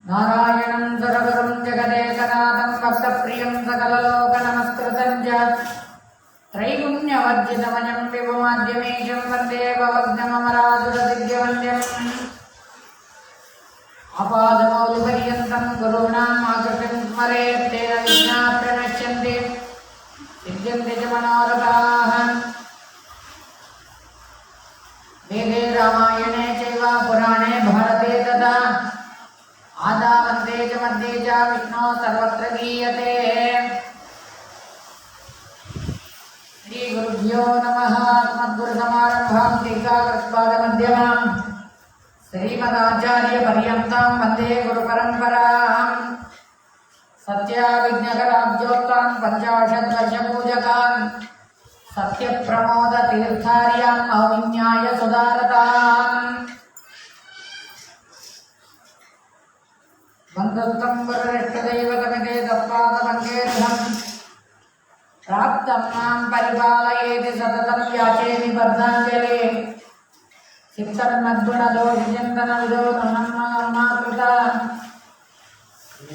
नारायणं सुरगुरुं जगदेकनाथं भक्तप्रियं सकललोकनमस्कृतं च त्रैगुण्यवर्जितमजं विभुमाद्यमीशं वन्दे भवग्नममरासुरसिद्ध्यवन्द्यम् आपादमौलिपर्यन्तं गुरूणाम् आकृतिं स्मरेत् तेन विघ्नाः प्रणश्यन्ति सिद्ध्यन्ति च मनोरथाः। वेदे रामायणे चैव पुराणे भारते तथा आदावन्ते च मध्ये च विष्णो सर्वत्र गीयते। श्री गुरुभ्यो नमः। अस्मद्गुरुसमारम्भां टीकाकृत्पादमध्यमाम् श्रीमदाचार्यपर्यन्तां वन्दे गुरुपरम्पराम्। सत्याविघ्नकराब्जोत्तान् पञ्चाशद्वर्षपूजकान् सत्यप्रमोदतीर्थार्यान् अविन्याय सुधारतान्। बन्धुत्वं वररिष्टदैवतमिते तत्पादपङ्केरुहम् प्राप्तं मां परिपालयेति सततं याचे निबद्धाञ्जले। चित्तन्मद्गुणदोषचिन्तनविदो नमः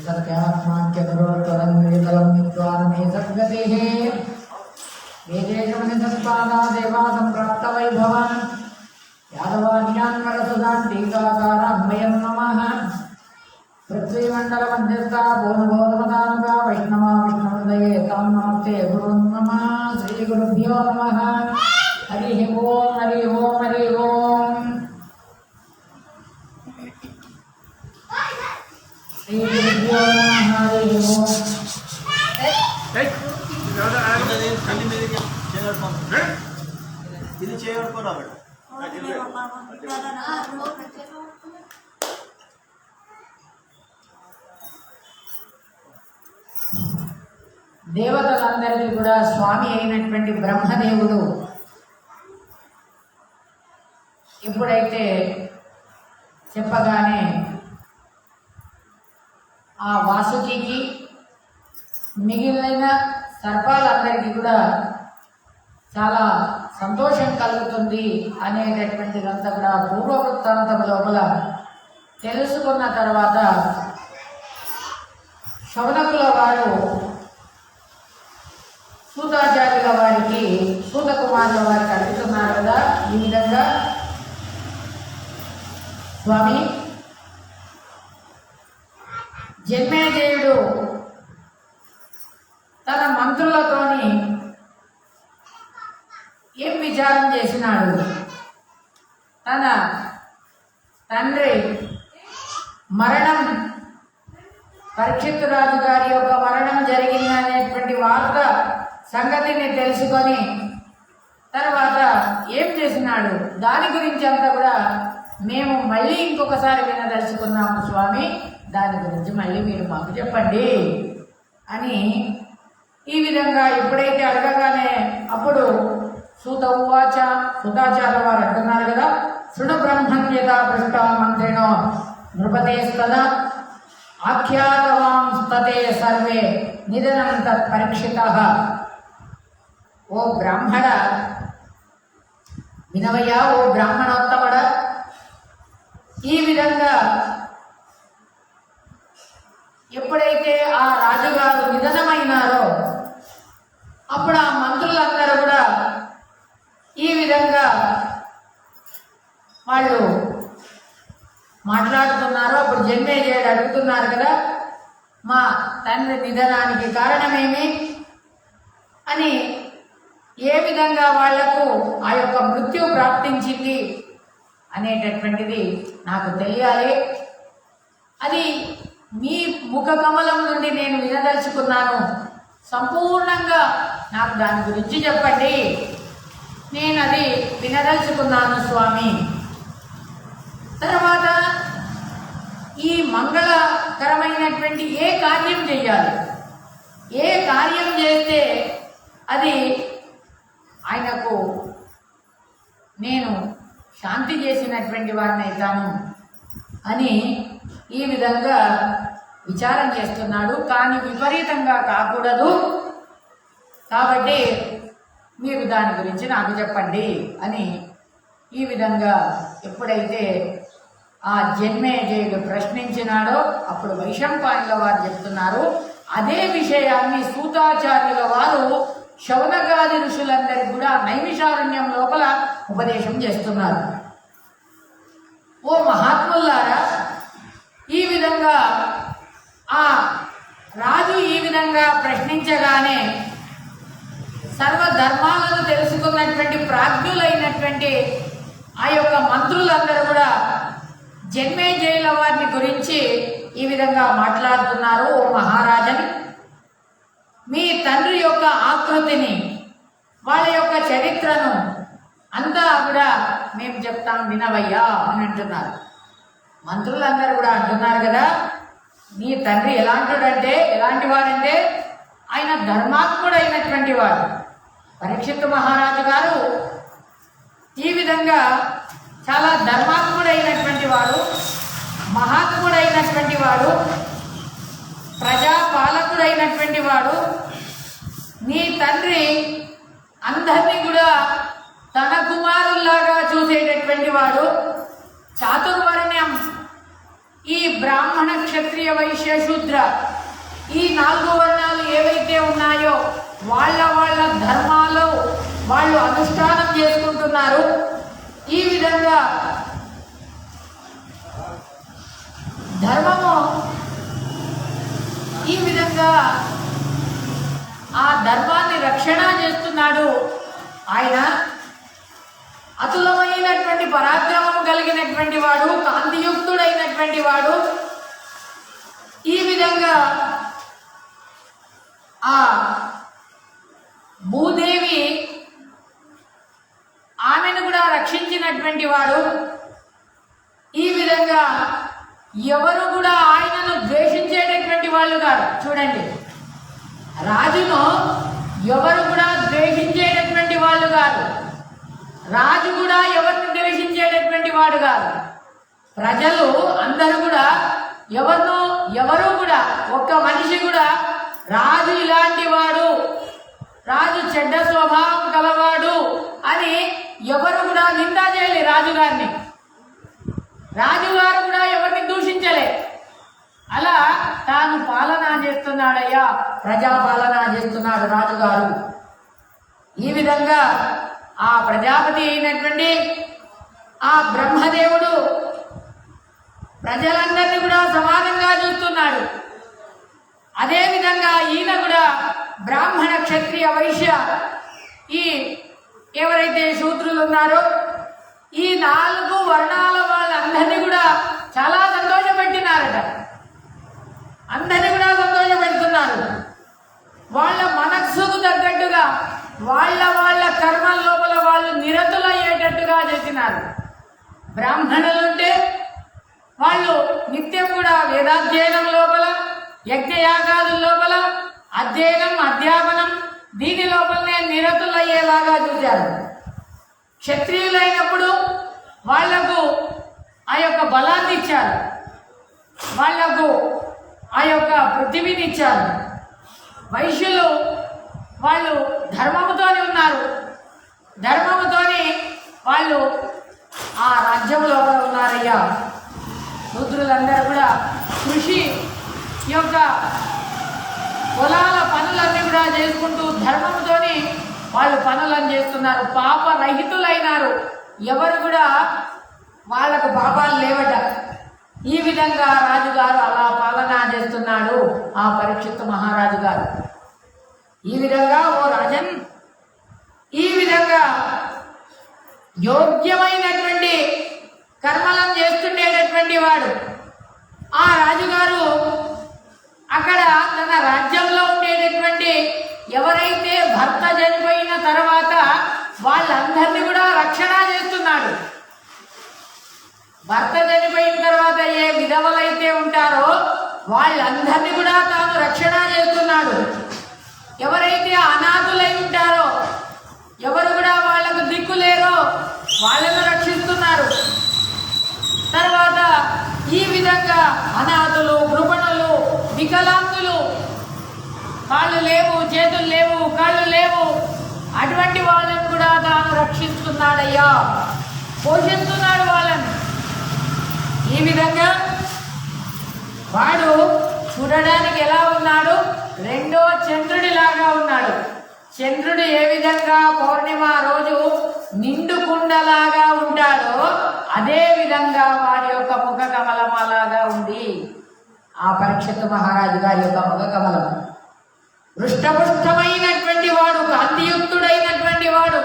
सत्यात्माख्यगुरोत्तरं विद्वान् मे सद्गतिः वेदेषु निसत्पादा देवा सम्प्राप्तवैभवान् यादवान्यान्वरसुधान् टीकाकारान्वयं नमः। पृथ्वीमण्डलमध्यस्था पूर्णबोधमतानुगा वैष्णवा विष्णुहृदये तां नमस्ते गुरुं नमः। श्रीगुरुभ्यो नमः। हरिः ओं हरिः ओं हरिः ओं। श्रीगुरुभ्यो नमः हरिः ओं। ఇది చేయబడుకోరా దేవతలందరికీ కూడా స్వామి అయినటువంటి బ్రహ్మదేవుడు ఎప్పుడైతే చెప్పగానే ఆ వాసుకికి మిగిలిన సర్పాలందరికీ కూడా చాలా సంతోషం కలుగుతుంది అనేటటువంటిదంతా కూడా పూర్వవృత్తాంతం లోపల తెలుసుకున్న తర్వాత శౌనకుల వారు సూతాచార్యుల వారికి సూత కుమారుల వారికి అడుగుతున్నారు కదా, ఈ విధంగా స్వామి జన్మేజయుడు తన మంత్రులతోని ఏం విచారం చేసినాడు, తన తండ్రి మరణం పరీక్షిత్తు రాజు గారి యొక్క మరణం జరిగిందనేటువంటి వార్త సంగతిని తెలుసుకొని తర్వాత ఏం చేసినాడు, దాని గురించి అంతా కూడా మేము మళ్ళీ ఇంకొకసారి వినదలుచుకున్నాము స్వామి, దాని గురించి మళ్ళీ మీరు మాకు చెప్పండి అని ఈ విధంగా ఎప్పుడైతే అడగగానే అప్పుడు సూత ఉవాచ సూతాచార్య వారు అంటున్నారు కదా, శృణు బ్రహ్మణ్యతా పృష్ట మంత్రిణో నృపతేస్తదా ఆఖ్యాతవాంస్తతే సర్వే నిధనం తత్ పరీక్షితః. ఓ బ్రాహ్మణ వినవయ్యా, ఓ బ్రాహ్మణోత్తముడ, ఈ విధంగా ఎప్పుడైతే ఆ రాజుగారు నిధనమైనారో అప్పుడు ఆ మంత్రులందరూ కూడా ఈ విధంగా వాళ్ళు మాట్లాడుతున్నారు. అప్పుడు జన్మేజయుడు అడుగుతున్నారు కదా, మా తండ్రి నిధనానికి కారణమేమి అని, ఏ విధంగా వాళ్లకు ఆ యొక్క మృత్యు ప్రాప్తించింది అనేటటువంటిది నాకు తెలియాలి, అది మీ ముఖ కమలం నుండి నేను వినదలుచుకున్నాను, సంపూర్ణంగా నాకు దాని గురించి చెప్పండి, నేను అది వినదలుచుకున్నాను స్వామి. తర్వాత ఈ మంగళకరమైనటువంటి ఏ కార్యం చేయాలి, ఏ కార్యం చేస్తే అది ఆయనకు నేను శాంతి చేసినటువంటి వారిని అవుతాను అని ఈ విధంగా విచారం చేస్తున్నాడు. కానీ విపరీతంగా కాకూడదు, కాబట్టి మీరు దాని గురించి నాకు చెప్పండి అని ఈ విధంగా ఎప్పుడైతే ఆ జన్మేజయుడు ప్రశ్నించినాడో అప్పుడు వైశంపాయనుల వారు చెప్తున్నారు. అదే విషయాన్ని సూతాచార్యుల వారు శౌనకాది ఋషులందరికీ కూడా నైమిషారణ్యం లోపల ఉపదేశం చేస్తున్నారు. ఓ మహాత్ములారా, ఈ విధంగా ఆ రాజు ఈ విధంగా ప్రశ్నించగానే సర్వధర్మాలను తెలుసుకున్నటువంటి ప్రాజ్ఞులైనటువంటి ఆ యొక్క మంత్రులందరూ కూడా జన్మేజయుల వారిని గురించి ఈ విధంగా మాట్లాడుతున్నారు. ఓ మహారాజన్, మీ తండ్రి యొక్క ఆకృతిని, వాళ్ళ యొక్క చరిత్రను అంతా కూడా మేము చెప్తాం వినవయ్యా అని అంటున్నారు. మంత్రులందరూ కూడా అంటున్నారు కదా, నీ తండ్రి ఎలాంటి వాడంటే ఆయన ధర్మాత్ముడైనటువంటి వాడు. పరీక్షిత్ మహారాజు గారు ఈ విధంగా చాలా ధర్మాత్ముడైనటువంటి వాడు, మహాత్ముడైనటువంటి వాడు, ప్రజాపాలకుడైనటువంటి వాడు. నీ తండ్రి అందరినీ కూడా తన కుమారుల్లాగా చూసేటటువంటి వాడు. చాతుర్వర్ణ్యం, ఈ బ్రాహ్మణ క్షత్రియ వైశ్య శూద్ర ఈ 4 వర్ణాలు ఏవైతే ఉన్నాయో వాళ్ళ ధర్మాలు వాళ్ళు అనుష్ఠానం చేసుకుంటున్నారు. ఈ విధంగా ధర్మము ఈ విధంగా ఆ ధర్మాన్ని రక్షణ చేస్తున్నాడు. ఆయన అతులమైనటువంటి పరాక్రమం కలిగినటువంటి వాడు, కాంతియుక్తుడైనటువంటి వాడు. ఈ విధంగా ఆ భూదేవి ఆమెను కూడా రక్షించినటువంటి వాడు. ఈ విధంగా ఎవరు కూడా ఆయనను ద్వేషించేటటువంటి వాళ్ళు కాదు. చూడండి, రాజును ఎవరు కూడా ద్వేషించేటటువంటి వాళ్ళు కాదు. రాజు కూడా ఎవరిని ద్వేషించేటటువంటి వాడు కాదు. ప్రజలు అందరూ కూడా ఎవరు కూడా ఒక్క మనిషి కూడా రాజు ఇలాంటి వాడు, రాజు చెడ్డ స్వభావం గలవాడు అని ఎవరు కూడా నిందా చేయలే రాజుగారిని. రాజుగారు కూడా ఎవరిని దూషించలే. అలా తాను పాలన చేస్తున్నాడయ్యా, ప్రజాపాలన చేస్తున్నాడు రాజుగారు. ఈ విధంగా ఆ ప్రజాపతి అయినటువంటి ఆ బ్రహ్మదేవుడు ప్రజలందరినీ కూడా సమానంగా చూస్తున్నాడు. అదేవిధంగా ఈయన కూడా బ్రాహ్మణ క్షత్రియ వైశ్య ఈ ఎవరైతే శూద్రులు ఉన్నారో ఈ 4 వర్ణాల వాళ్ళందరినీ కూడా చాలా సంతోషపెట్టినారట. అందరినీ కూడా సంతోషపెడుతున్నారు. వాళ్ళ మనస్సుకు తగ్గట్టుగా వాళ్ళ కర్మల లోపల వాళ్ళు నిరతులయ్యేటట్టుగా చేసినారు. బ్రాహ్మణులుంటే వాళ్ళు నిత్యం కూడా వేదాధ్యయనం లోపల, యజ్ఞయాగాదుల లోపల అధ్యయనం, అధ్యాపనం దీని లోపలనే నిరతులయ్యేలాగా చూశారు. క్షత్రియులైనప్పుడు వాళ్లకు ఆ యొక్క బలాన్ని ఇచ్చారు, వాళ్లకు ఆ యొక్క పృథివీని ఇచ్చారు. వైశ్యులు వాళ్ళు ధర్మముతోనే ఉన్నారు. ధర్మముతోనే వాళ్ళు ఆ రాజ్యం లోపల ఉన్నారయ్యా. శూద్రులందరూ కూడా కృషి యొక్క పొలాల పనులన్నీ కూడా చేసుకుంటూ ధర్మంతోని వాళ్ళు పనులను చేస్తున్నారు. పాపరహితులైనారు. ఎవరు కూడా వాళ్ళకు పాపాలు లేవట. ఈ విధంగా రాజుగారు అలా పాలన చేస్తున్నాడు ఆ పరీక్షిత్ మహారాజు గారు. ఈ విధంగా ఓ రాజన్, ఈ విధంగా యోగ్యమైనటువంటి కర్మలను చేస్తుండేటటువంటి వాడు ఆ రాజుగారు అక్కడ తన రాజ్యంలో ఉండేటటువంటి ఎవరైతే భర్త చనిపోయిన తర్వాత వాళ్ళందరినీ కూడా రక్షణ చేస్తున్నాడు. భర్త చనిపోయిన తర్వాత ఏ విధవలైతే ఉంటారో వాళ్ళందరినీ కూడా తాను రక్షణ చేస్తున్నాడు. ఎవరైతే అనాథులై ఉంటారో, ఎవరు కూడా వాళ్లకు దిక్కు లేరో వాళ్ళను రక్షిస్తున్నారు. తర్వాత ఈ విధంగా అనాథులు, కృపణులు, వికలాంగులు, కాళ్ళు లేవు, చేతులు లేవు, కళ్ళు లేవు, అటువంటి వాళ్ళని కూడా తాను రక్షిస్తున్నాడయ్యా, పోషిస్తున్నాడు వాళ్ళని. ఈ ఈ విధంగా వాడు చూడడానికి ఎలా ఉన్నాడు? రెండో చంద్రుడిలాగా ఉన్నాడు. చంద్రుడు ఏ విధంగా పౌర్ణిమ రోజు నిండు కుండలాగా ఉంటాడో అదే విధంగా వాడి యొక్క ముఖ కమలం అలాగా ఉంది. ఆ పరీక్షిత్ మహారాజు గారి యొక్క ముఖ కమలం హృష్టపుష్టమైనటువంటి వాడు, కాంతియుక్తుడైనటువంటి వాడు,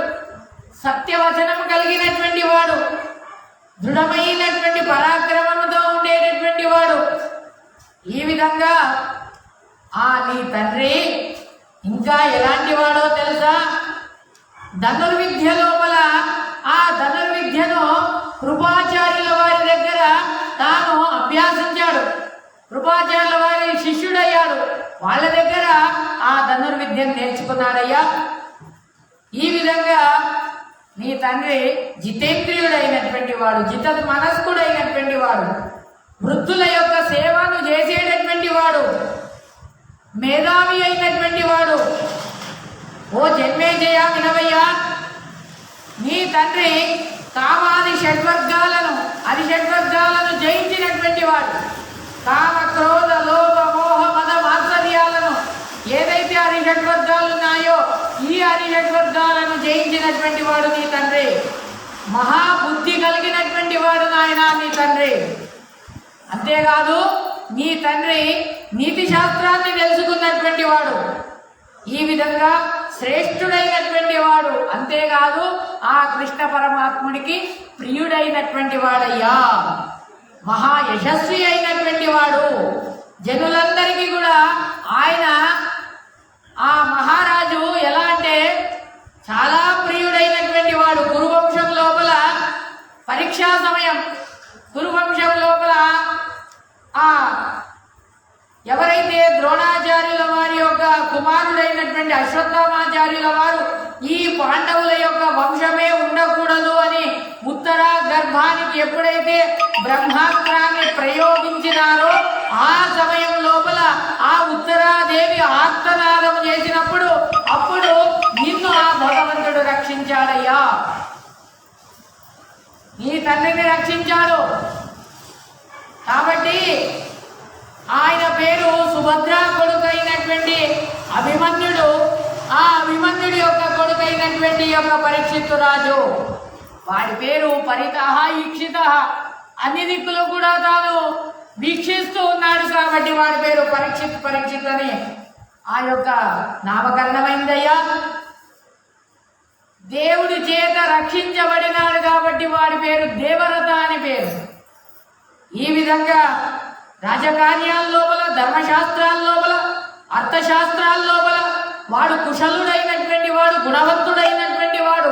సత్యవచనం కలిగినటువంటి వాడు, దృఢమైనటువంటి పరాక్రమంతో ఉండేటటువంటి వాడు. ఈ విధంగా నీ తండ్రి ఇంకా ఎలాంటి వాడో తెలుసా? ధనుర్విద్య లోపల ఆ ధనుర్విద్యను కృపాచార్యుల వారి దగ్గర తాను అభ్యాసించాడు. కృపాచార్యుల వారి శిష్యుడయ్యాడు. వాళ్ళ దగ్గర ఆ ధనుర్విద్యను నేర్చుకున్నాడయ్యా. ఈ విధంగా నీ తండ్రి జితేంద్రియుడైనటువంటి వాడు, జిత మనస్కుడైనటువంటి వాడు, వృద్ధుల యొక్క సేవను చేసేటటువంటి వాడు, మేధావి అయినటువంటి వాడు. ఓ జన్మేజయ వినవయ్యా, నీ తండ్రి కామాది షడ్వర్గాలను జయించినటువంటి వాడు. కామ క్రోధ లోభ మోహ మద మాత్సర్యాలను ఏదైతే షడ్వర్గాలు ఉన్నాయో ఈ షడ్వర్గాలను జయించినటువంటి వాడు నీ తండ్రి. మహాబుద్ధి కలిగినటువంటి వాడు నాయన నీ తండ్రి. అంతేకాదు నీ తండ్రి నీతి శాస్త్రాన్ని తెలుసుకున్నటువంటి వాడు. ఈ విధంగా శ్రేష్ఠుడైనటువంటి వాడు. అంతేకాదు ఆ కృష్ణ పరమాత్ముడికి ప్రియుడైనటువంటి వాడయ్యా. మహా యశస్వి అయినటువంటి వాడు. జనులందరికీ కూడా ఆయన ఆ మహారాజు ఎలా అంటే చాలా ప్రియుడైనటువంటి వాడు. కురువంశం లోపల పరీక్షా సమయం, కురువంశం లోపల ఎవరైతే ద్రోణాచార్యుల వారి యొక్క కుమారుడైనటువంటి అశ్వత్థామాచార్యుల వారు ఈ పాండవుల యొక్క వంశమే ఉండకూడదు అని ఉత్తర గర్భానికి ఎప్పుడైతే బ్రహ్మాస్త్రాన్ని ప్రయోగించినారో ఆ సమయం లోపల ఆ ఉత్తరాదేవి ఆర్తనాదం చేసినప్పుడు అప్పుడు నిన్ను ఆ భగవంతుడు రక్షించాడయ్యా. నీ తండ్రిని రక్షించాడు. కాబట్టి ఆయన పేరు సుభద్ర కొడుకైనటువంటి అభిమన్యుడు. ఆ అభిమన్యుడి యొక్క కొడుకైనటువంటి యొక్క పరీక్షిత్తు రాజు, వాడి పేరు పరితః ఈక్షితః. అన్ని దిక్కులు కూడా తాను వీక్షిస్తూ ఉన్నాడు కాబట్టి వాడి పేరు పరీక్షిత్ అని ఆ యొక్క నామకరణమైందయ్యా. దేవుడి చేత రక్షించబడినాడు కాబట్టి వాడి పేరు దేవరథ అని పేరు. ఈ విధంగా రాజకార్యాల లోపల, ధర్మశాస్త్రాల లోపల, అర్థశాస్త్రాల లోపల వాడు కుశలుడైనటువంటి వాడు, గుణవంతుడైనటువంటి వాడు.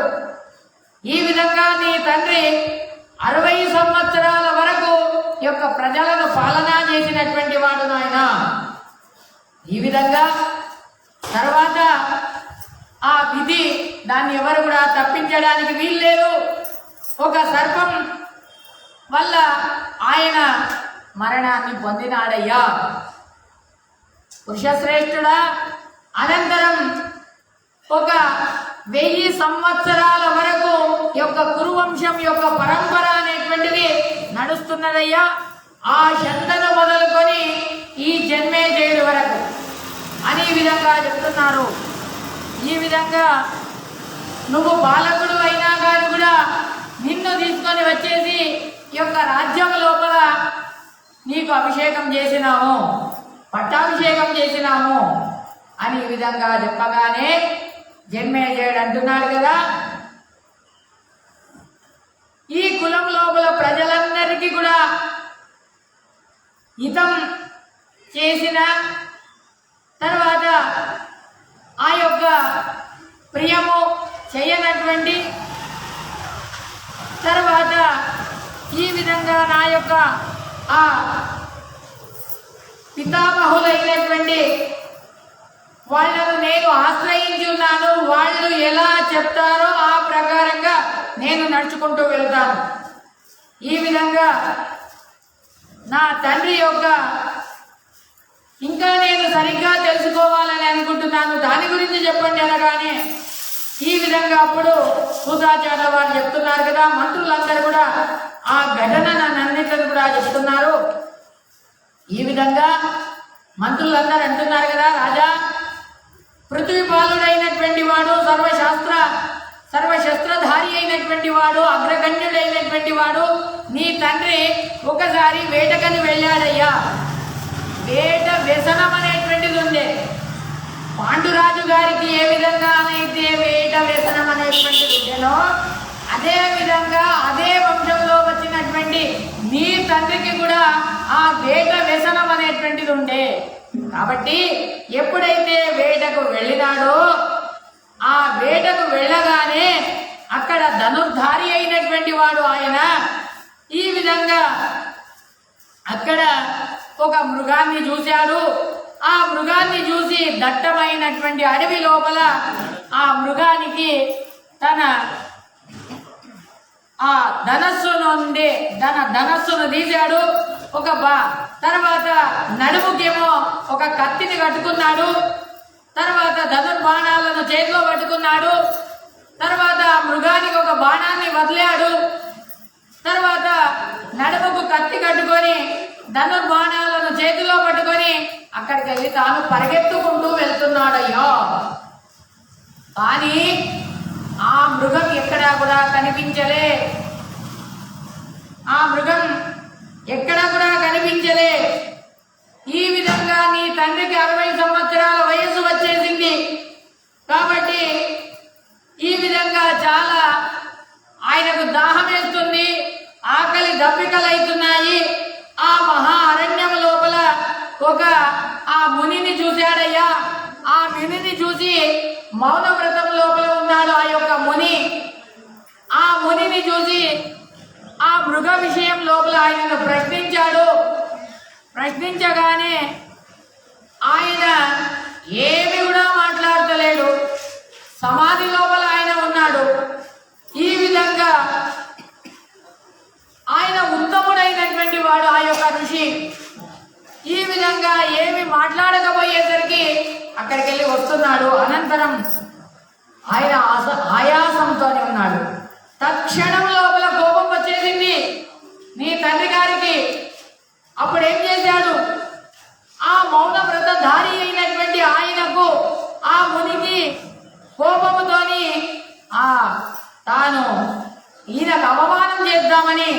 ఈ విధంగా నీ తండ్రి 60 సంవత్సరాల వరకు యొక్క ప్రజలను పాలన చేసినటువంటి వాడు నాయన. ఈ విధంగా తర్వాత ఆ విధి దాన్ని ఎవరు కూడా తప్పించడానికి వీల్లేదు. ఒక సర్పం వల్ల ఆయన మరణాన్ని పొందినాడయ్యా. పురుషశ్రేష్ఠుడా, అనంతరం ఒక 1000 సంవత్సరాల వరకు యొక్క కురువంశం యొక్క పరంపర అనేటువంటిది నడుస్తున్నదయ్యా. ఆ శంతను మొదలుకొని ఈ జన్మేజయుడి వరకు అని ఈ విధంగా చెప్తున్నారు. ఈ విధంగా నువ్వు బాలకుడు అయినా కానీ కూడా నిన్ను తీసుకొని వచ్చేసి ఈ యొక్క రాజ్యం లోపల నీకు అభిషేకం చేసినాము, పట్టాభిషేకం చేసినాము అని ఈ విధంగా చెప్పగానే జన్మేజయుడు అంటున్నాడు కదా, ఈ కులం లోపల ప్రజలందరికీ కూడా హితం చేసిన తర్వాత ఆ యొక్క ప్రియము చేయనటువంటి తర్వాత ఈ విధంగా నా యొక్క ఆ పితామహులైనటువంటి వాళ్ళను నేను ఆశ్రయించి ఉన్నాను. వాళ్ళు ఎలా చెప్తారో ఆ ప్రకారంగా నేను నడుచుకుంటూ వెళ్తాను. ఈ విధంగా నా తండ్రి యొక్క ఇంకా నేను సరిగ్గా తెలుసుకోవాలని అనుకుంటున్నాను, దాని గురించి చెప్పండి అనగానే ఈ విధంగా అప్పుడు సూతాచార్య వారు చెప్తున్నారు కదా, మంత్రులందరూ కూడా ఆ ఘటనన్నింటిని కూడా చెప్తున్నారు. ఈ విధంగా మంత్రులందరూ అంటున్నారు కదా, రాజా పృథ్వీపాలుడైనటువంటి వాడు, సర్వశస్త్రధారి అయినటువంటి వాడు, అగ్రగణ్యుడైనటువంటి వాడు నీ తండ్రి ఒకసారి వేటకని వెళ్ళాడయ్యా. వేట వ్యసనం అనేటువంటిది ఉంది. పాండురాజు గారికి ఏ విధంగానైతే వేట వ్యసనం అనేటువంటిది ఉండేనో అదే విధంగా అదే వంశంలో వచ్చినటువంటి నీ తండ్రికి కూడా ఆ వేట వ్యసనం అనేటువంటిది ఉండే. కాబట్టి ఎప్పుడైతే వేటకు వెళ్ళినాడో ఆ వేటకు వెళ్ళగానే అక్కడ ధనుర్ధారి అయినటువంటి వాడు ఆయన ఈ విధంగా అక్కడ ఒక మృగాన్ని చూశాడు. ఆ మృగాన్ని చూసి దట్టమైనటువంటి అడవి లోపల ఆ మృగానికి తన ఆ ధనస్సును తీశాడు. తర్వాత నడుముకేమో ఒక కత్తిని కట్టుకున్నాడు. తర్వాత ధనుర్బాణాలను చేతిలో పట్టుకున్నాడు. తర్వాత మృగానికి ఒక బాణాన్ని వదిలాడు. తర్వాత నడుముకు కత్తి కట్టుకొని ధనుర్బాణాలను చేతిలో పట్టుకొని అక్కడికి వెళ్ళి తాను పరిగెత్తుకుంటూ వెళ్తున్నాడయ్యో. కానీ ఆ మృగం ఎక్కడా కూడా కనిపించలే. ఆ మృగం ఎక్కడా కూడా కనిపించలే. ఈ విధంగా నీ తండ్రికి 60 సంవత్సరాల వయస్సు వచ్చేసింది. కాబట్టి ఈ విధంగా చాలా ఆయనకు దాహం వేస్తుంది, ఆకలి దప్పికలైతున్నాయి. ఆ మహా అరణ్యం లోపల ఆ మునిని చూశాడయ్యా. ఆ మునిని చూసి మౌన వ్రతం లోపల ఉన్నాడు ఆ యొక్క ముని. ఆ మునిని చూసి ఆ మృగ విషయం లోపల ఆయనను ప్రశ్నించాడు. ప్రశ్నించగానే ఆయన ఏమి కూడా మాట్లాడతలేడు, సమాధి లోపల ఆయన ఉన్నాడు. ఈ విధంగా ఆయన ఉత్తముడైనటువంటి వాడు ఆ యొక్క ఋషి. ఈ విధంగా ఏమి మాట్లాడకపోయేసరికి అక్కడికి వెళ్ళి వస్తున్నాడు. అనంతరం ఆయన ఆయాసంతోనే ఉన్నాడు. తక్షణం లోపల కోపం వచ్చేసింది నీ తండ్రి గారికి. అప్పుడు ఏం చేశాడు, ఆ మౌన వ్రతధారి అయినటువంటి ఆయనకు ఆ మునికి కోపముతోని తాను ఈయనకు అవమానం చేద్దామని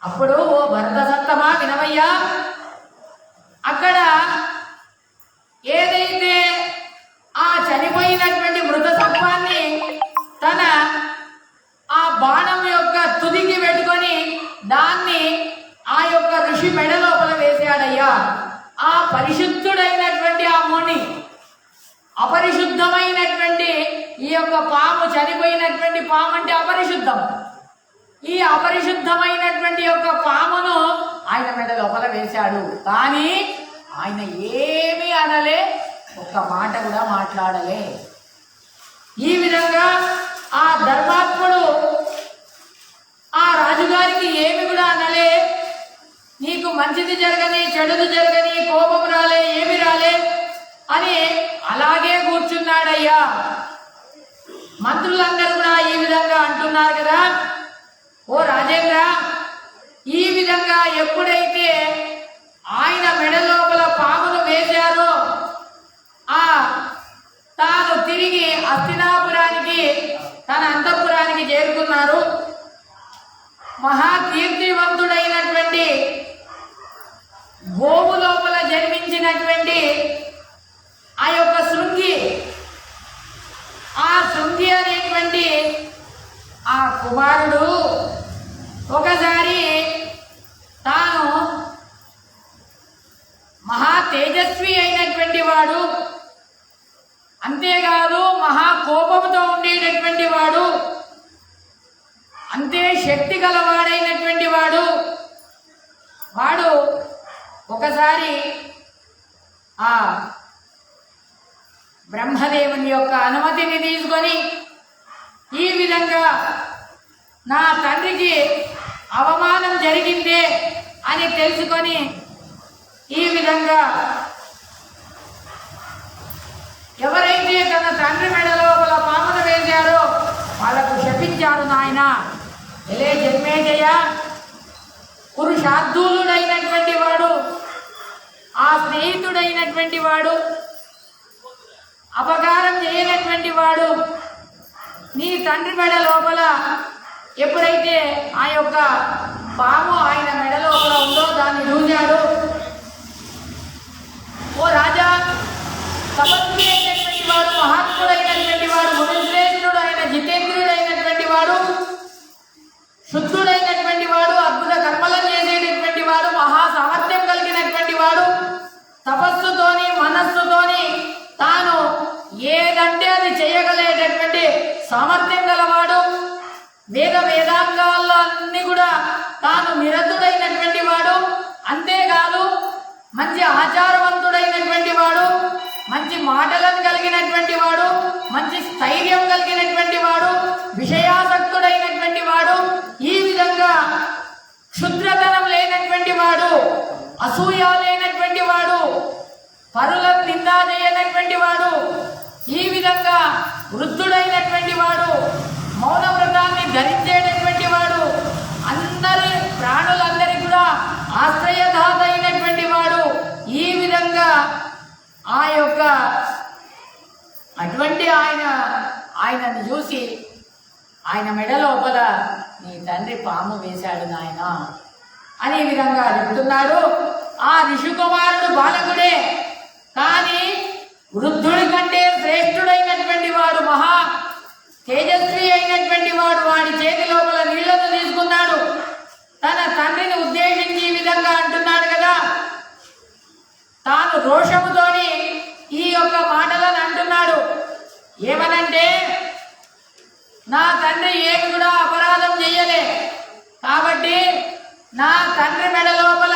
అప్పుడు ఓ భరత సత్తమా వినవయ్యా, అక్కడ ఏదైతే ఆ చనిపోయినటువంటి మృత సత్వాన్ని తన ఆ బాణం యొక్క తుదికి పెట్టుకొని దాన్ని ఆ యొక్క ఋషి మెడ లోపల వేశాడయ్యా. ఆ పరిశుద్ధుడైనటువంటి ఆ ముని అపరిశుద్ధమైనటువంటి ఈ యొక్క పాము, చనిపోయినటువంటి పాము అంటే అపరిశుద్ధం, ఈ అపరిశుద్ధమైనటువంటి యొక్క పామును ఆయన మెడ లోపల వేశాడు. కానీ ఆయన ఏమీ అనలే, ఒక్క మాట కూడా మాట్లాడలే. ఈ విధంగా ఆ ధర్మాత్ముడు ఆ రాజుగారికి ఏమి కూడా అనలే. నీకు మంచిది జరగని, చెడుది జరగని, కోపం రాలే, ఏమి రాలే అని అలాగే కూర్చున్నాడయ్యా. మంత్రులందరూ కూడా ఈ విధంగా అంటున్నారు కదా, ఓ రాజేంద్ర, ఈ విధంగా ఎప్పుడైతే ఆయన మెడ లోపల పామును వేశారో తాను తిరిగి హస్తినాపురానికి, తన అంతఃపురానికి చేరుకున్నారు. మహాకీర్తివంతుడైనటువంటి గోవు లోపల జన్మించినటువంటి ఆ యొక్క శృంగి, ఆ శృంగి అనేటువంటి ఆ కుమారుడు ఒకసారి తాను మహా తేజస్వి అయినటువంటి వాడు, అంతేకాదు మహా కోపంతో ఉండేటటువంటి వాడు, అంతే శక్తి గలవాడైనటువంటి వాడు ఒకసారి ఆ బ్రహ్మదేవుని యొక్క అనుమతిని తీసుకొని ఈ విధంగా నా తండ్రికి అవమానం జరిగిందే అని తెలుసుకొని ఈ విధంగా ఎవరైతే తన తండ్రి మెడ లోపల పామును వేశారో వాళ్ళకు శపించారు నాయన. ఎలే జన్మేజయ, పురుషార్థులుడైనటువంటి వాడు, ఆ స్నేహితుడైనటువంటి వాడు, అపకారం చేయనటువంటి వాడు నీ తండ్రి మెడ లోపల ఎప్పుడైతే ఆ యొక్క పాము ఆయన మెడ లోపల ఉందో దాన్ని చూశాడు. ఓ రాజా, తపస్వి అయినటువంటి వాడు, మహాత్ముడైనటువంటి వాడు, మునిశ్రేష్ఠుడు అయిన జితేంద్రుడైనటువంటి వాడు, శుద్ధుడైనటువంటి వాడు, అద్భుత కర్మలను చేసేటటువంటి వాడు, మహా సామర్థ్యం కలిగినటువంటి వాడు, తపస్సుతోని మనస్సుతోని తాను ఏదంటే అది చేయగలిగేటటువంటి సామర్థ్యం గలవాడు, వేదాంగాల్లో అన్ని కూడా తాను నిరతుడైనటువంటి వాడు, అంతేకాదు మంచి ఆచారవంతుడైనటువంటి వాడు, మంచి మాటలను కలిగినటువంటి వాడు, మంచి స్థైర్యం కలిగినటువంటి వాడు, విషయాసక్తుడైనటువంటి వాడు, ఈ విధంగా క్షుద్రతనం లేనటువంటి వాడు, అసూయ లేనటువంటి వాడు, పరులను నిందా చేయనటువంటి వాడు, ఈ విధంగా వృద్ధుడైనటువంటి వాడు, మౌన వ్రతాన్ని ధరించేటటువంటి వాడు, అందరి ప్రాణులందరికీ కూడా ఆశ్రయదాత అయినటువంటి వాడు, ఈ విధంగా ఆ యొక్క అటువంటి ఆయనను చూసి ఆయన మెడ లోపల నీ తండ్రి పాము వేశాడు నాయన అని ఈ విధంగా చెప్తున్నాడు. ఆ ఋషికుమారుడు బాలకుడే, కానీ వృద్ధుడి కంటే శ్రేష్ఠుడైనటువంటి వాడు, మహా తేజస్వి అయినటువంటి వాడు వాడి చేతి లోపల నీళ్లను తీసుకున్నాడు. తన తండ్రిని ఉద్దేశించి ఈ విధంగా అంటున్నాడు కదా, తాను రోషముతోని ఈ యొక్క మాటలను అంటున్నాడు. ఏమనంటే, నా తండ్రి ఏమి కూడా అపరాధం చెయ్యలే, కాబట్టి నా తండ్రి మెడ లోపల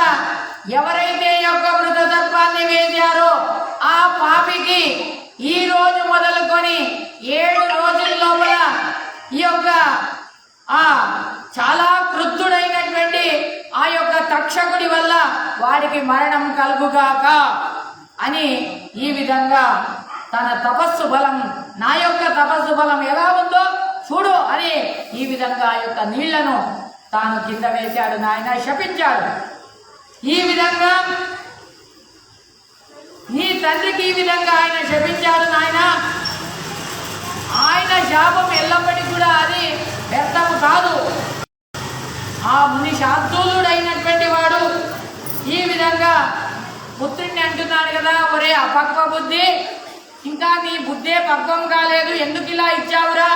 ఎవరైతే యొక్క మృత సర్పాన్ని వేశారో ఆ పాపికి ఈ రోజు మొదలుకొని 7 రోజుల లోపల ఈ యొక్క చాలా క్రుద్ధుడైనటువంటి ఆ యొక్క తక్షకుడి వల్ల వాడికి మరణం కలుగుగాక అని ఈ విధంగా తన తపస్సు బలం, నా యొక్క తపస్సు బలం ఎలా ఉందో చూడు అని ఈ విధంగా ఆ యొక్క నీళ్లను తాను కింద వేశాడు నాయన, శపించాడు. ఈ విధంగా నీ తండ్రికి ఈ విధంగా ఆయన శపించాడు నాయన. ఆయన శాపం ఎల్లప్పటికీ కూడా అది వ్యర్థము కాదు. ఆ ముని శాస్త్రుడైనటువంటి వాడు ఈ విధంగా పుత్రుడిని అంటున్నాడు కదా, ఒరే అపక్వ బుద్ధి, ఇంకా నీ బుద్ధే పక్వం కాలేదు, ఎందుకు ఇలా ఇచ్చావురా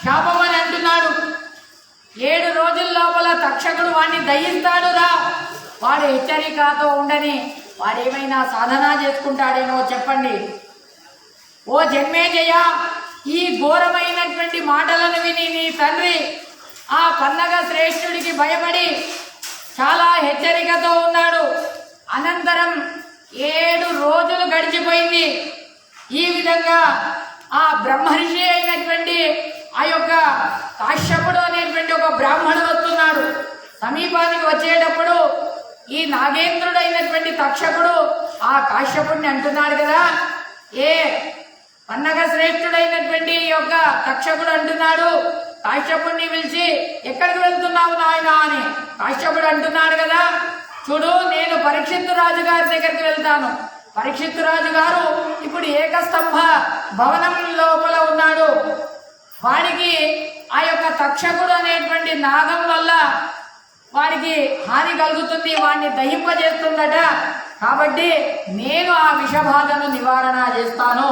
శాపం అని అంటున్నాడు. 7 రోజుల లోపల తక్షకుడు వాడిని దయిస్తాడు రా, వాడు హెచ్చరికతో ఉండని వాడేమైనా సాధన చేసుకుంటాడేమో చెప్పండి. ఓ జన్మేజయ, ఈ ఘోరమైనటువంటి మాటలను విని నీ తండ్రి ఆ పన్నగ శ్రేష్ఠుడికి భయపడి చాలా హెచ్చరికతో ఉన్నాడు. అనంతరం 7 రోజులు గడిచిపోయింది. ఈ విధంగా ఆ బ్రహ్మర్షి అయినటువంటి ఆ యొక్క కాశ్యపుడు అనేటువంటి ఒక బ్రాహ్మణుడు వస్తున్నాడు. సమీపానికి వచ్చేటప్పుడు ఈ నాగేంద్రుడైనటువంటి తక్షకుడు ఆ కాశ్యపుడిని అంటున్నాడు కదా, ఏ పన్నగ శ్రేష్ఠుడైనటువంటి ఈ యొక్క తక్షకుడు అంటున్నాడు కాశ్యపుడిని పిలిచి, ఎక్కడికి వెళ్తున్నావు నాయన అని. కాశ్యపుడు అంటున్నాడు కదా, చూడు నేను పరీక్షిత్తు రాజు గారి దగ్గరికి వెళ్తాను. పరీక్షిత్తు రాజు గారు ఇప్పుడు ఏకస్తంభ భవనం లోపల ఉన్నాడు. వాడికి ఆ యొక్క తక్షకుడు అనేటువంటి నాగం వల్ల వాడికి హాని కలుగుతుంది, వాడిని దహింపజేస్తుందట. కాబట్టి నేను ఆ విషబాధను నివారణ చేస్తాను,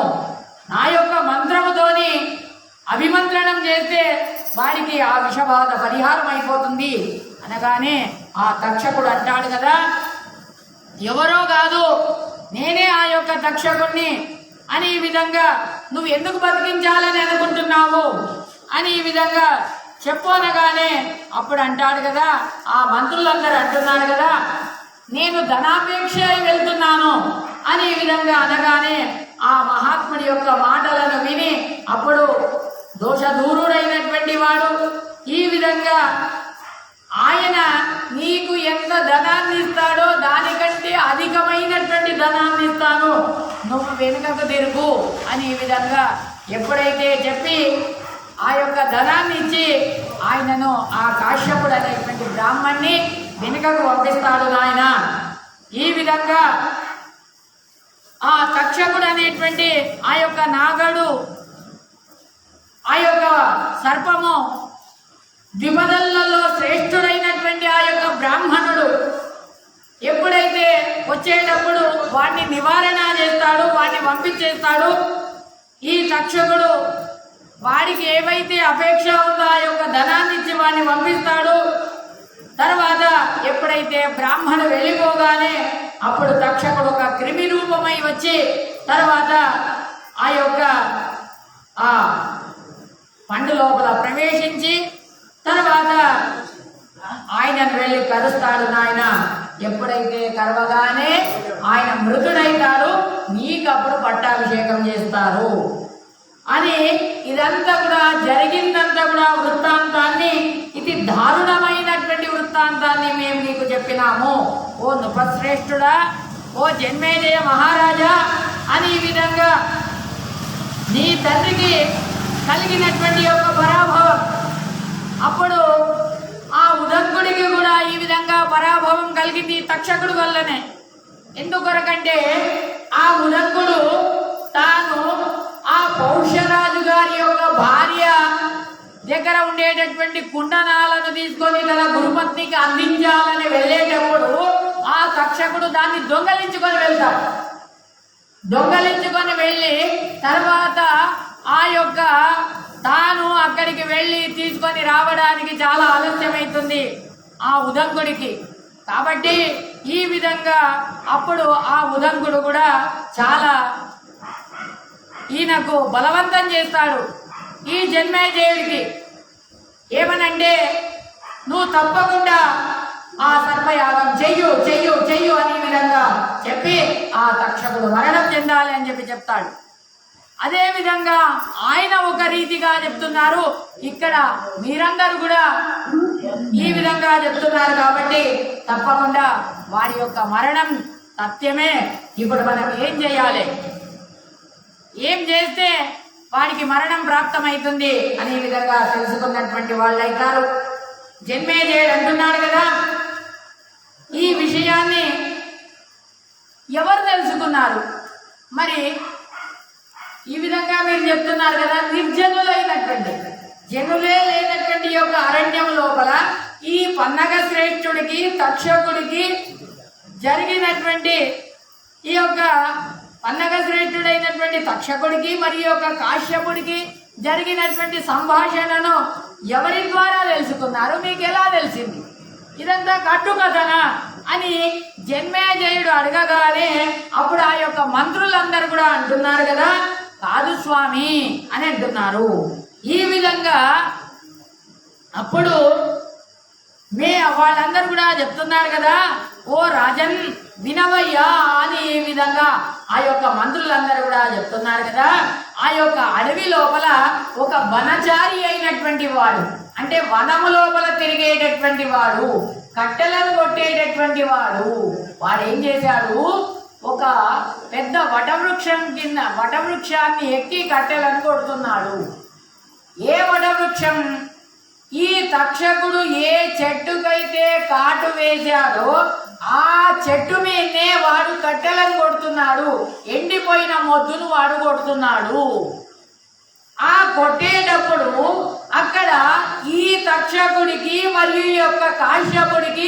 నా యొక్క మంత్రముతోని అభిమంత్రణం చేస్తే వాడికి ఆ విషబాధ పరిహారం అయిపోతుంది అనగానే ఆ తక్షకుడు అంటాడు కదా, ఎవరో కాదు నేనే ఆ యొక్క తక్షకుణ్ణి అని ఈ విధంగా నువ్వు ఎందుకు బతికించాలని అనుకుంటున్నావు అని ఈ విధంగా చెప్పు అనగానే అప్పుడు అంటాడు కదా, ఆ మంత్రులందరూ అంటున్నారు కదా, నేను ధనాపేక్ష వెళ్తున్నాను అని ఈ విధంగా అనగానే ఆ మహాత్ముడి యొక్క మాటలను విని అప్పుడు దోషదూరుడైనటువంటి వాడు ఈ విధంగా ఆయన నీకు ఎంత ధనాన్ని ఇస్తాడో దానికంటే అధికమైనటువంటి ధనాన్ని ఇస్తాను, నువ్వు వెనుకకు తిరుగు అని ఈ విధంగా ఎప్పుడైతే చెప్పి ఆ యొక్క ధనాన్ని ఇచ్చి ఆయనను ఆ కాశ్యపుడు అనేటువంటి బ్రాహ్మణ్ణి వెనుకకు పంపిస్తాడు నాయన. ఈ విధంగా ఆ తక్షకుడు అనేటువంటి ఆ యొక్క నాగడు ఆ యొక్క సర్పము ద్విపదలలో శ్రేష్ఠుడైనటువంటి ఆ యొక్క బ్రాహ్మణుడు ఎప్పుడైతే వచ్చేటప్పుడు వాడిని నివారణ చేస్తాడు, వాడిని పంపించేస్తాడు. ఈ తక్షకుడు వాడికి ఏవైతే అపేక్ష ఉందో ఆ యొక్క ధనాన్ని ఇచ్చి వాడిని పంపిస్తాడు. తర్వాత ఎప్పుడైతే బ్రాహ్మణుడు వెళ్ళిపోగానే అప్పుడు తక్షకుడు ఒక క్రిమి రూపమై వచ్చి తర్వాత ఆ యొక్క ఆ పండు లోపల ప్రవేశించి తర్వాత ఆయనను వెళ్ళి కరుస్తాడు. నాయన ఎప్పుడైతే కరవగానే ఆయన మృతుడైతాడు, నీకు అప్పుడు పట్టాభిషేకం చేస్తారు అని ఇదంతా కూడా జరిగిందంతా కూడా వృత్తాంతాన్ని, ఇది దారుణమైనటువంటి వృత్తాంతాన్ని మేము నీకు చెప్పినాము ఓ నృపశ్రేష్ఠుడా, ఓ జన్మేజయ మహారాజా అని ఈ విధంగా నీ తండ్రికి కలిగినటువంటి యొక్క పరాభవం అప్పుడు ఆ ఉదంకుడికి కూడా ఈ విధంగా పరాభవం కలిగింది తక్షకుడు వల్లనే. ఎందుకొరకంటే ఆ ఉదంకుడు తాను ఆ పౌష్యరాజు గారి యొక్క భార్య దగ్గర ఉండేటటువంటి కుండనాలను తీసుకొని తన గురుపత్నికి అందించాలని వెళ్ళేటప్పుడు ఆ తక్షకుడు దాన్ని దొంగలించుకొని వెళ్తాడు. దొంగలించుకొని వెళ్ళి తర్వాత ఆ యొక్క తాను అక్కడికి వెళ్ళి తీసుకొని రావడానికి చాలా ఆలస్యమవుతుంది ఆ ఉదంకుడికి. కాబట్టి ఈ విధంగా అప్పుడు ఆ ఉదంకుడు కూడా చాలా ఈయనకు బలవంతం చేస్తాడు ఈ జన్మేజయుడికి. ఏమనంటే నువ్వు తప్పకుండా ఆ సర్పయాగం చెయ్యు చెయ్యు చెయ్యు అనే విధంగా చెప్పి ఆ తక్షకుడు మరణం చెందాలి అని చెప్పి చెప్తాడు. అదే విధంగా ఆయన ఒక రీతిగా చెప్తున్నారు, ఇక్కడ మీరందరూ కూడా ఈ విధంగా చెప్తున్నారు కాబట్టి తప్పకుండా వారి యొక్క మరణం సత్యమే. ఇప్పుడు మనం ఏం చేయాలి, ఏం చేస్తే వాడికి మరణం ప్రాప్తమవుతుంది అనే విధంగా తెలుసుకున్నటువంటి వాళ్ళు అవుతారు. జన్మేజయుడు అంటున్నాడు కదా, ఈ విషయాన్ని ఎవరు తెలుసుకున్నారు? మరి ఈ విధంగా మీరు చెప్తున్నారు కదా, నిర్జనులైనటువంటి జనులే లేనటువంటి యొక్క అరణ్యం లోపల ఈ పన్నగ శ్రేష్ఠుడికి తక్షకుడికి జరిగినటువంటి ఈ యొక్క పన్నగ శ్రేష్ఠుడైనటువంటి తక్షకుడికి మరియు యొక్క కాశ్యపుడికి జరిగినటువంటి సంభాషణను ఎవరి ద్వారా తెలుసుకున్నారు? మీకు ఎలా తెలిసింది? ఇదంతా కట్టుకథనా అని జన్మేజయుడు అడగగానే అప్పుడు ఆ యొక్క మంత్రులందరూ కూడా అంటున్నారు కదా, కాదు స్వామి అని అంటున్నారు. ఈ విధంగా అప్పుడు వాళ్ళందరూ కూడా చెప్తున్నారు కదా, ఓ రాజన్ వినవయ్యా అని ఈ విధంగా ఆ యొక్క మంత్రులందరూ కూడా చెప్తున్నారు కదా. ఆ యొక్క అడవి లోపల ఒక వనచారి అయినటువంటి వాడు, అంటే వనము లోపల తిరిగేటటువంటి వాడు, కట్టెలను కొట్టేటటువంటి వాడు ఏం చేశాడు, ఒక పెద్ద వటవృక్షం కింద వటవృక్షాన్ని ఎక్కి కట్టెలను కొడుతున్నాడు. ఏ వటవృక్షం? ఈ తక్షకుడు ఏ చెట్టుకైతే కాటు వేశాడో ఆ చెట్టు మీదనే వాడు కట్టెలను కొడుతున్నాడు. ఎండిపోయిన మొద్దును వాడు కొడుతున్నాడు. ఆ కొట్టేటప్పుడు అక్కడ ఈ తక్షకుడికి మరియు ఈ యొక్క కాశ్యపుడికి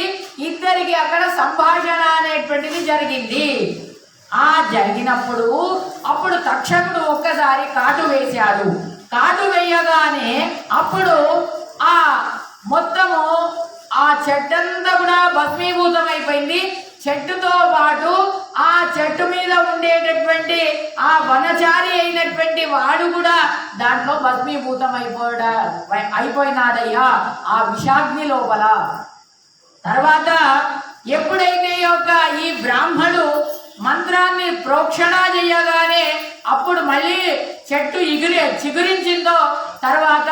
ఇద్దరికి అక్కడ సంభాషణ అనేటువంటిది జరిగింది. ఆ జరిగినప్పుడు అప్పుడు తక్షకుడు ఒక్కసారి కాటు వేశాడు. కాటు వేయగానే అప్పుడు ఆ మొత్తము ఆ చెట్టంతా కూడా భస్మీభూతం అయిపోయింది. చెట్టుతో పాటు ఆ చెట్టు మీద ఉండేటటువంటి ఆ వనచారి అయినటువంటి వాడు కూడా దాంట్లో భస్మీభూతం అయిపోయినాడయ్యా ఆ విషాగ్ని లోపల. తర్వాత ఎప్పుడైతే యొక్క ఈ బ్రాహ్మడు మంత్రాన్ని ప్రోక్షణ చేయగానే అప్పుడు మళ్ళీ చెట్టు చిగురించిందో తర్వాత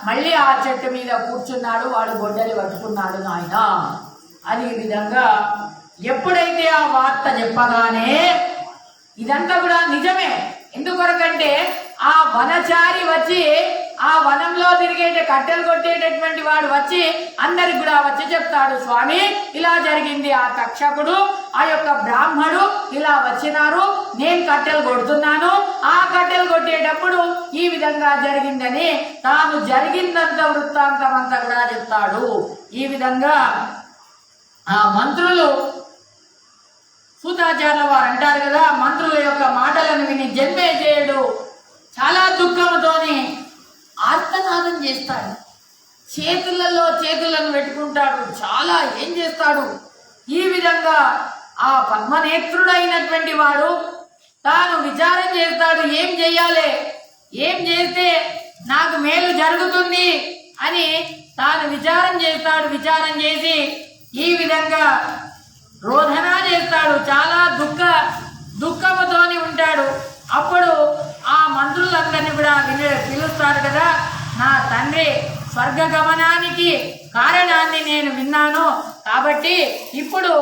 మళ్ళీ ఆ చెట్టు మీద కూర్చున్నాడు, వాడు గొడ్డలి పట్టుకున్నాడు నాయన అని. ఈ విధంగా ఎప్పుడైతే ఆ వార్త చెప్పగానే ఇదంతా కూడా నిజమే. ఎందుకొరకంటే ఆ వనచారి వచ్చి ఆ వనంలో తిరిగే కట్టెలు కొట్టేటటువంటి వాడు వచ్చి అందరికి కూడా వచ్చి చెప్తాడు, స్వామి ఇలా జరిగింది, ఆ తక్షకుడు ఆ యొక్క బ్రాహ్మడు ఇలా వచ్చినారు, నేను కట్టెలు కొడుతున్నాను, ఆ కట్టెలు కొట్టేటప్పుడు ఈ విధంగా జరిగిందని తాను జరిగిందంత వృత్తాంతం అంతా కూడా చెప్తాడు. ఈ విధంగా ఆ మంత్రులు సూతాచార్యుల వారు అంటారు కదా, మంత్రుల యొక్క మాటలను విని జన్మేజయుడు చాలా దుఃఖంతోని ఆర్తనాదం చేస్తాడు. చేతులలో చేతులను పెట్టుకుంటాడు. చాలా ఏం చేస్తాడు. ఈ విధంగా ఆ పద్మనేత్రుడైనటువంటి వాడు తాను విచారం చేస్తాడు, ఏం చెయ్యాలి, ఏం చేస్తే నాకు మేలు జరుగుతుంది అని తాను విచారం చేస్తాడు. విచారం చేసి ఈ విధంగా రోధన చేస్తాడు. చాలా దుఃఖముతోని ఉంటాడు. అప్పుడు ఆ మంత్రులందరినీ కూడా పిలుస్తాడు కదా, నా తండ్రి స్వర్గ గమనానికి కారణాన్ని నేను విన్నాను, కాబట్టి ఇప్పుడు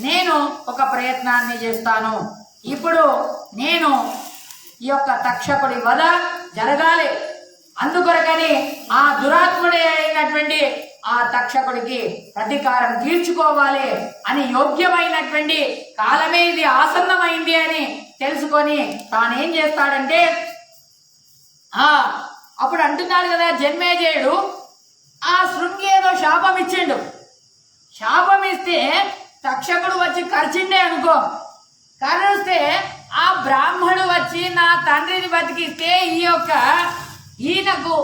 నేను ఒక ప్రయత్నాన్ని చేస్తాను. ఇప్పుడు నేను ఈ యొక్క తక్షకుడి వధ జరగాలి, అందుకొరకని ఆ దురాత్ముడే అయినటువంటి ఆ తక్షకుడికి ప్రతీకారం తీర్చుకోవాలి అని యోగ్యమైనటువంటి కాలమే ఇది ఆసన్నమైంది అని తెలుసుకొని తానేం చేస్తాడంటే అప్పుడు అంటున్నాడు కదా జన్మేజయుడు, ఆ శృంగి ఏదో శాపం ఇచ్చిండు. శాపం ఇస్తే తక్షకుడు వచ్చి కరిచిండే అనుకో, కరిస్తే ఆ బ్రాహ్మడు వచ్చి నా తండ్రిని బతికిస్తే ఈయనకు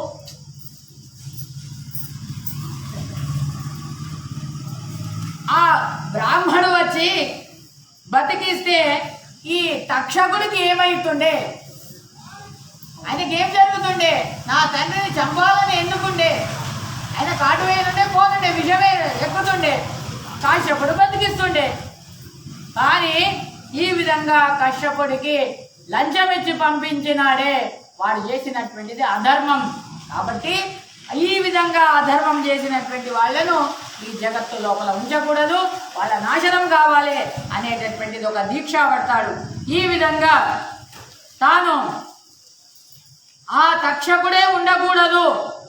ఆ బ్రాహ్మడు వచ్చి బతికిస్తే ఈ తక్షకుడికి ఏమైతుండే, ఆయనకి ఏం జరుగుతుండే, నా తండ్రిని చంపాలని ఎందుకుండే, ఆయన కాటు వేయనుండే పోతుండే, విషమే ఎక్కుతుండే, కశ్యపుడు బతికిస్తుండే. కానీ ఈ విధంగా కశ్యపుడికి లంచం ఇచ్చి పంపించినాడే, వాడు చేసినటువంటిది అధర్మం. కాబట్టి ఈ విధంగా అధర్మం చేసినటువంటి వాళ్ళను ఈ జగత్తు లోపల ఉంచకూడదు, వాళ్ళ నాశనం కావాలి అనేటటువంటిది ఒక దీక్ష పడతాడు. ఈ విధంగా తాను ఆ తక్షకుడే ఉండకూడదు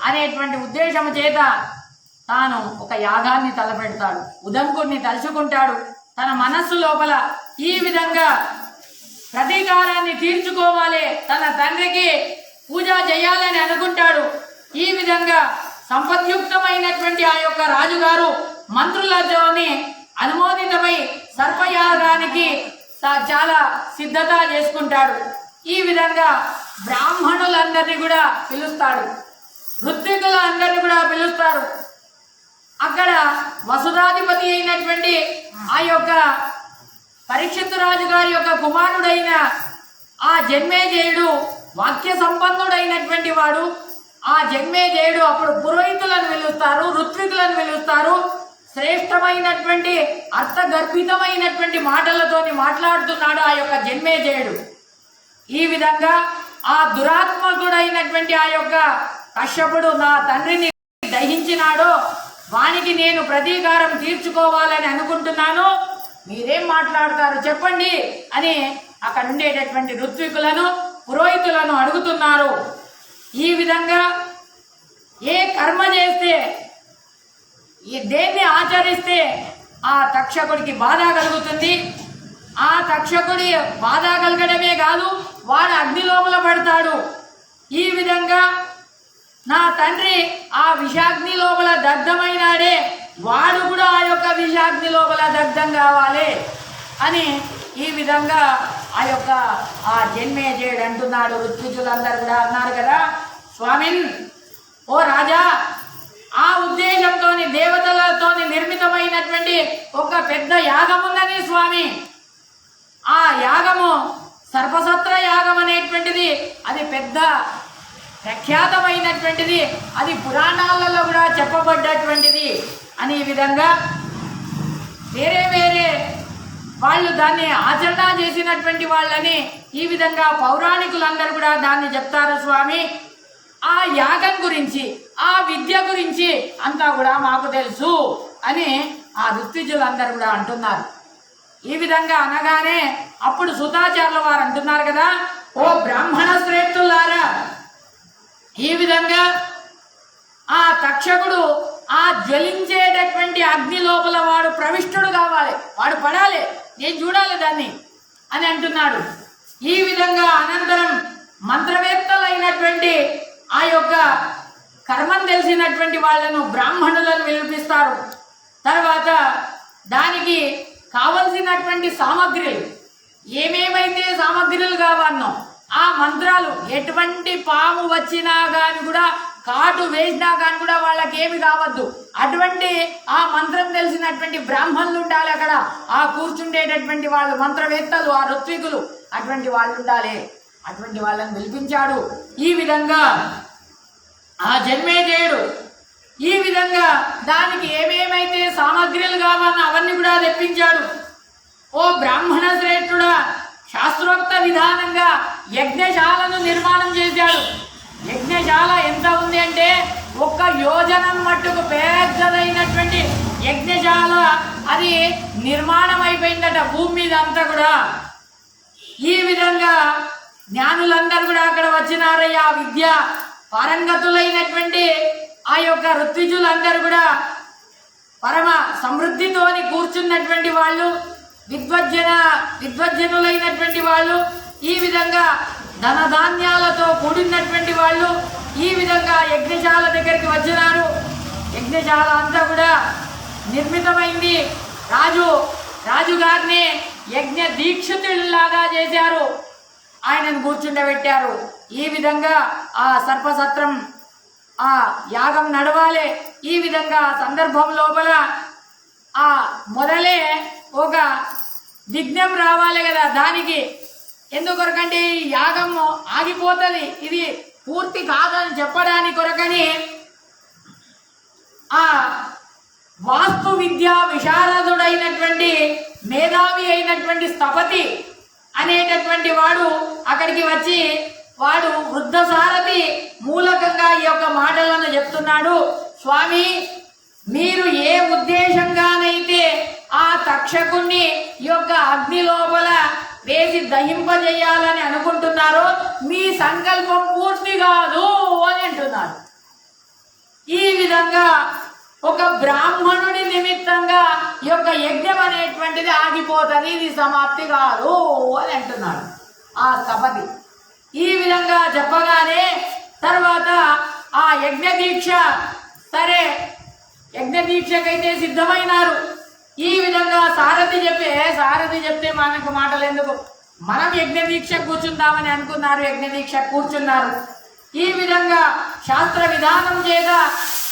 అనేటువంటి ఉద్దేశం చేత తాను ఒక యాగాన్ని తలపెడతాడు. ఉదంకుడిని తలుచుకుంటాడు తన మనస్సు లోపల. ఈ విధంగా ప్రతీకారాన్ని తీర్చుకోవాలి, తన తండ్రికి పూజ చేయాలని అనుకుంటాడు. ఈ విధంగా సంపద్యుక్తమైనటువంటి ఆ యొక్క రాజుగారు మంత్రులతోని అనుమోదితమై సర్పయాగానికి చాలా సిద్ధత చేసుకుంటాడు. ఈ విధంగా బ్రాహ్మణులందరినీ కూడా పిలుస్తాడు, ఋత్వికులందరినీ కూడా పిలుస్తారు. అక్కడ వసుధాధిపతి అయినటువంటి ఆ యొక్క పరీక్షిత్తు రాజు గారి యొక్క కుమారుడైన ఆ జన్మేజయుడు వాక్య సంపన్నుడైనటువంటి వాడు. ఆ జన్మేజయుడు అప్పుడు పురోహితులను పిలుస్తారు, ఋత్వికులను పిలుస్తారు. శ్రేష్టమైనటువంటి అర్థగర్భితమైనటువంటి మాటలతోని మాట్లాడుతున్నాడు ఆ యొక్క జన్మేజయుడు. ఈ విధంగా ఆ దురాత్మకుడైనటువంటి ఆ యొక్క కశ్యపుడు నా తండ్రిని దహించినాడో వానికి నేను ప్రతీకారం తీర్చుకోవాలని అనుకుంటున్నాను, మీరేం మాట్లాడతారు చెప్పండి అని అక్కడ ఉండేటటువంటి ఋత్వికులను పురోహితులను అడుగుతున్నారు. ఈ విధంగా ఏ కర్మ చేస్తే, దేన్ని ఆచరిస్తే ఆ తక్షకుడికి బాధ కలుగుతుంది, ఆ తక్షకుడి బాధ కలగడమే కాదు వాడు అగ్ని లోపల పడతాడు. ఈ విధంగా నా తండ్రి ఆ విషాగ్ని లోపల దగ్ధమైనాడే, వాడు కూడా ఆ యొక్క విషాగ్ని లోపల దగ్ధం కావాలి అని ఈ విధంగా ఆ యొక్క ఆ జన్మేజయుడు అంటున్నాడు. ఋత్వికులందరూ కూడా అన్నారు కదా, స్వామిన్ ఓ రాజా, ఆ ఉద్దేశంతో దేవతలతో నిర్మితమైనటువంటి ఒక పెద్ద యాగం ఉన్నది స్వామి. ఆ యాగము సర్పసత్ర యాగం అనేటువంటిది అది పెద్ద ప్రఖ్యాతమైనటువంటిది, అది పురాణాలలో కూడా చెప్పబడ్డటువంటిది అని ఈ విధంగా వేరే వేరే వాళ్ళు దాన్ని ఆచరణ చేసినటువంటి వాళ్ళని ఈ విధంగా పౌరాణికులందరూ కూడా దాన్ని చెప్తారు. స్వామి ఆ యాగం గురించి ఆ విద్య గురించి అంతా కూడా మాకు తెలుసు అని ఆ ఋత్విజులందరూ కూడా అంటున్నారు. ఈ విధంగా అనగానే అప్పుడు సుతాచార్యుల వారు అంటున్నారు కదా, ఓ బ్రాహ్మణ శ్రేష్ఠులారా, ఈ విధంగా ఆ తక్షకుడు ఆ జ్వలించేటటువంటి అగ్ని లోపల వాడు ప్రవిష్టుడు కావాలి, వాడు పడాలి, నేను చూడాలి దాన్ని అని అంటున్నాడు. ఈ విధంగా అనంతరం మంత్రవేత్తలైనటువంటి ఆ యొక్క కర్మం తెలిసినటువంటి వాళ్ళను బ్రాహ్మణులను పిలిపిస్తారు. తర్వాత దానికి కావలసినటువంటి సామగ్రిలు ఏమేమైతే సామగ్రిలు కావాలనో ఆ మంత్రాలు, ఎటువంటి పాము వచ్చినా కానీ కూడా, కాటు వేసినా కానీ కూడా వాళ్ళకి ఏమి కావద్దు, అటువంటి ఆ మంత్రం తెలిసినటువంటి బ్రాహ్మణులు ఉండాలి అక్కడ. ఆ కూర్చుండేటటువంటి వాళ్ళు మంత్రవేత్తలు, ఆ ఋత్వికులు, అటువంటి వాళ్ళు ఉండాలి. అటువంటి వాళ్ళని పిలిపించాడు. ఈ విధంగా ఆ జన్మేజయుడు ఈ విధంగా దానికి ఏమేమైతే సామగ్రిలు కావాలన్నా అవన్నీ కూడా తెప్పించాడు. ఓ బ్రాహ్మణ శ్రేష్ఠుడా, శాస్త్రోక్త విధానంగా యజ్ఞశాలను నిర్మాణం చేశాడు. యజ్ఞశాల ఎంత ఉంది అంటే 1 యోజనం మట్టుకు పెద్దదైనటువంటి యజ్ఞశాల అది నిర్మాణం అయిపోయిందట భూమి మీద అంతా కూడా. ఈ విధంగా జ్ఞానులందరూ కూడా అక్కడ వచ్చినారయ్యా. విద్య పారంగతులైనటువంటి ఆ యొక్క ఋత్విజులందరూ కూడా పరమ సమృద్ధితోని కూర్చున్నటువంటి వాళ్ళు, విద్వజ్జనులైనటువంటి వాళ్ళు, ఈ విధంగా ధనధాన్యాలతో కూడినటువంటి వాళ్ళు ఈ విధంగా యజ్ఞశాల దగ్గరికి వచ్చినారు. యజ్ఞశాల అంతా కూడా నిర్మితమైంది. రాజుగారిని యజ్ఞ దీక్షితుల్లాగా చేశారు, ఆయనను కూర్చుండబెట్టారు. ఈ విధంగా ఆ సర్పసత్రం ఆ యాగం నడవాలి. ఈ విధంగా సందర్భం లోపల ఆ మొదలే ఒక విఘ్నం రావాలి కదా, దానికి ఎందుకొరకంటే ఈ యాగం ఆగిపోతుంది, ఇది పూర్తి కాదని చెప్పడానికి కొరకని ఆ వాస్తు విద్యా విశారదుడైనటువంటి మేధావి అయినటువంటి స్థపతి అనేటటువంటి వాడు అక్కడికి వచ్చి వాడు వృద్ధ సారథి మూలకంగా ఈ యొక్క మాటలను చెప్తున్నాడు. స్వామి, మీరు ఏ ఉద్దేశంగానైతే ఆ తక్షకుణ్ణి ఈ యొక్క అగ్ని లోపల వేసి దహింపజేయాలని అనుకుంటున్నారో మీ సంకల్పం పూర్తి కాదు అని అంటున్నారు. ఈ విధంగా ఒక బ్రాహ్మణుడి నిమిత్తంగా ఈ యొక్క యజ్ఞం అనేటువంటిది ఆగిపోతుంది, ఇది సమాప్తి కాదు అని అంటున్నాడు ఆ స్థపతి. ఈ విధంగా చెప్పగానే తర్వాత ఆ యజ్ఞ దీక్ష, సరే యజ్ఞ దీక్షకైతే సిద్ధమైనారు. ఈ విధంగా సారథి చెప్తే మనకు మాటలు ఎందుకు, మనం యజ్ఞ దీక్ష కూర్చుందామని అనుకున్నారు, యజ్ఞ దీక్ష కూర్చున్నారు. ఈ విధంగా శాస్త్ర విధానం చేత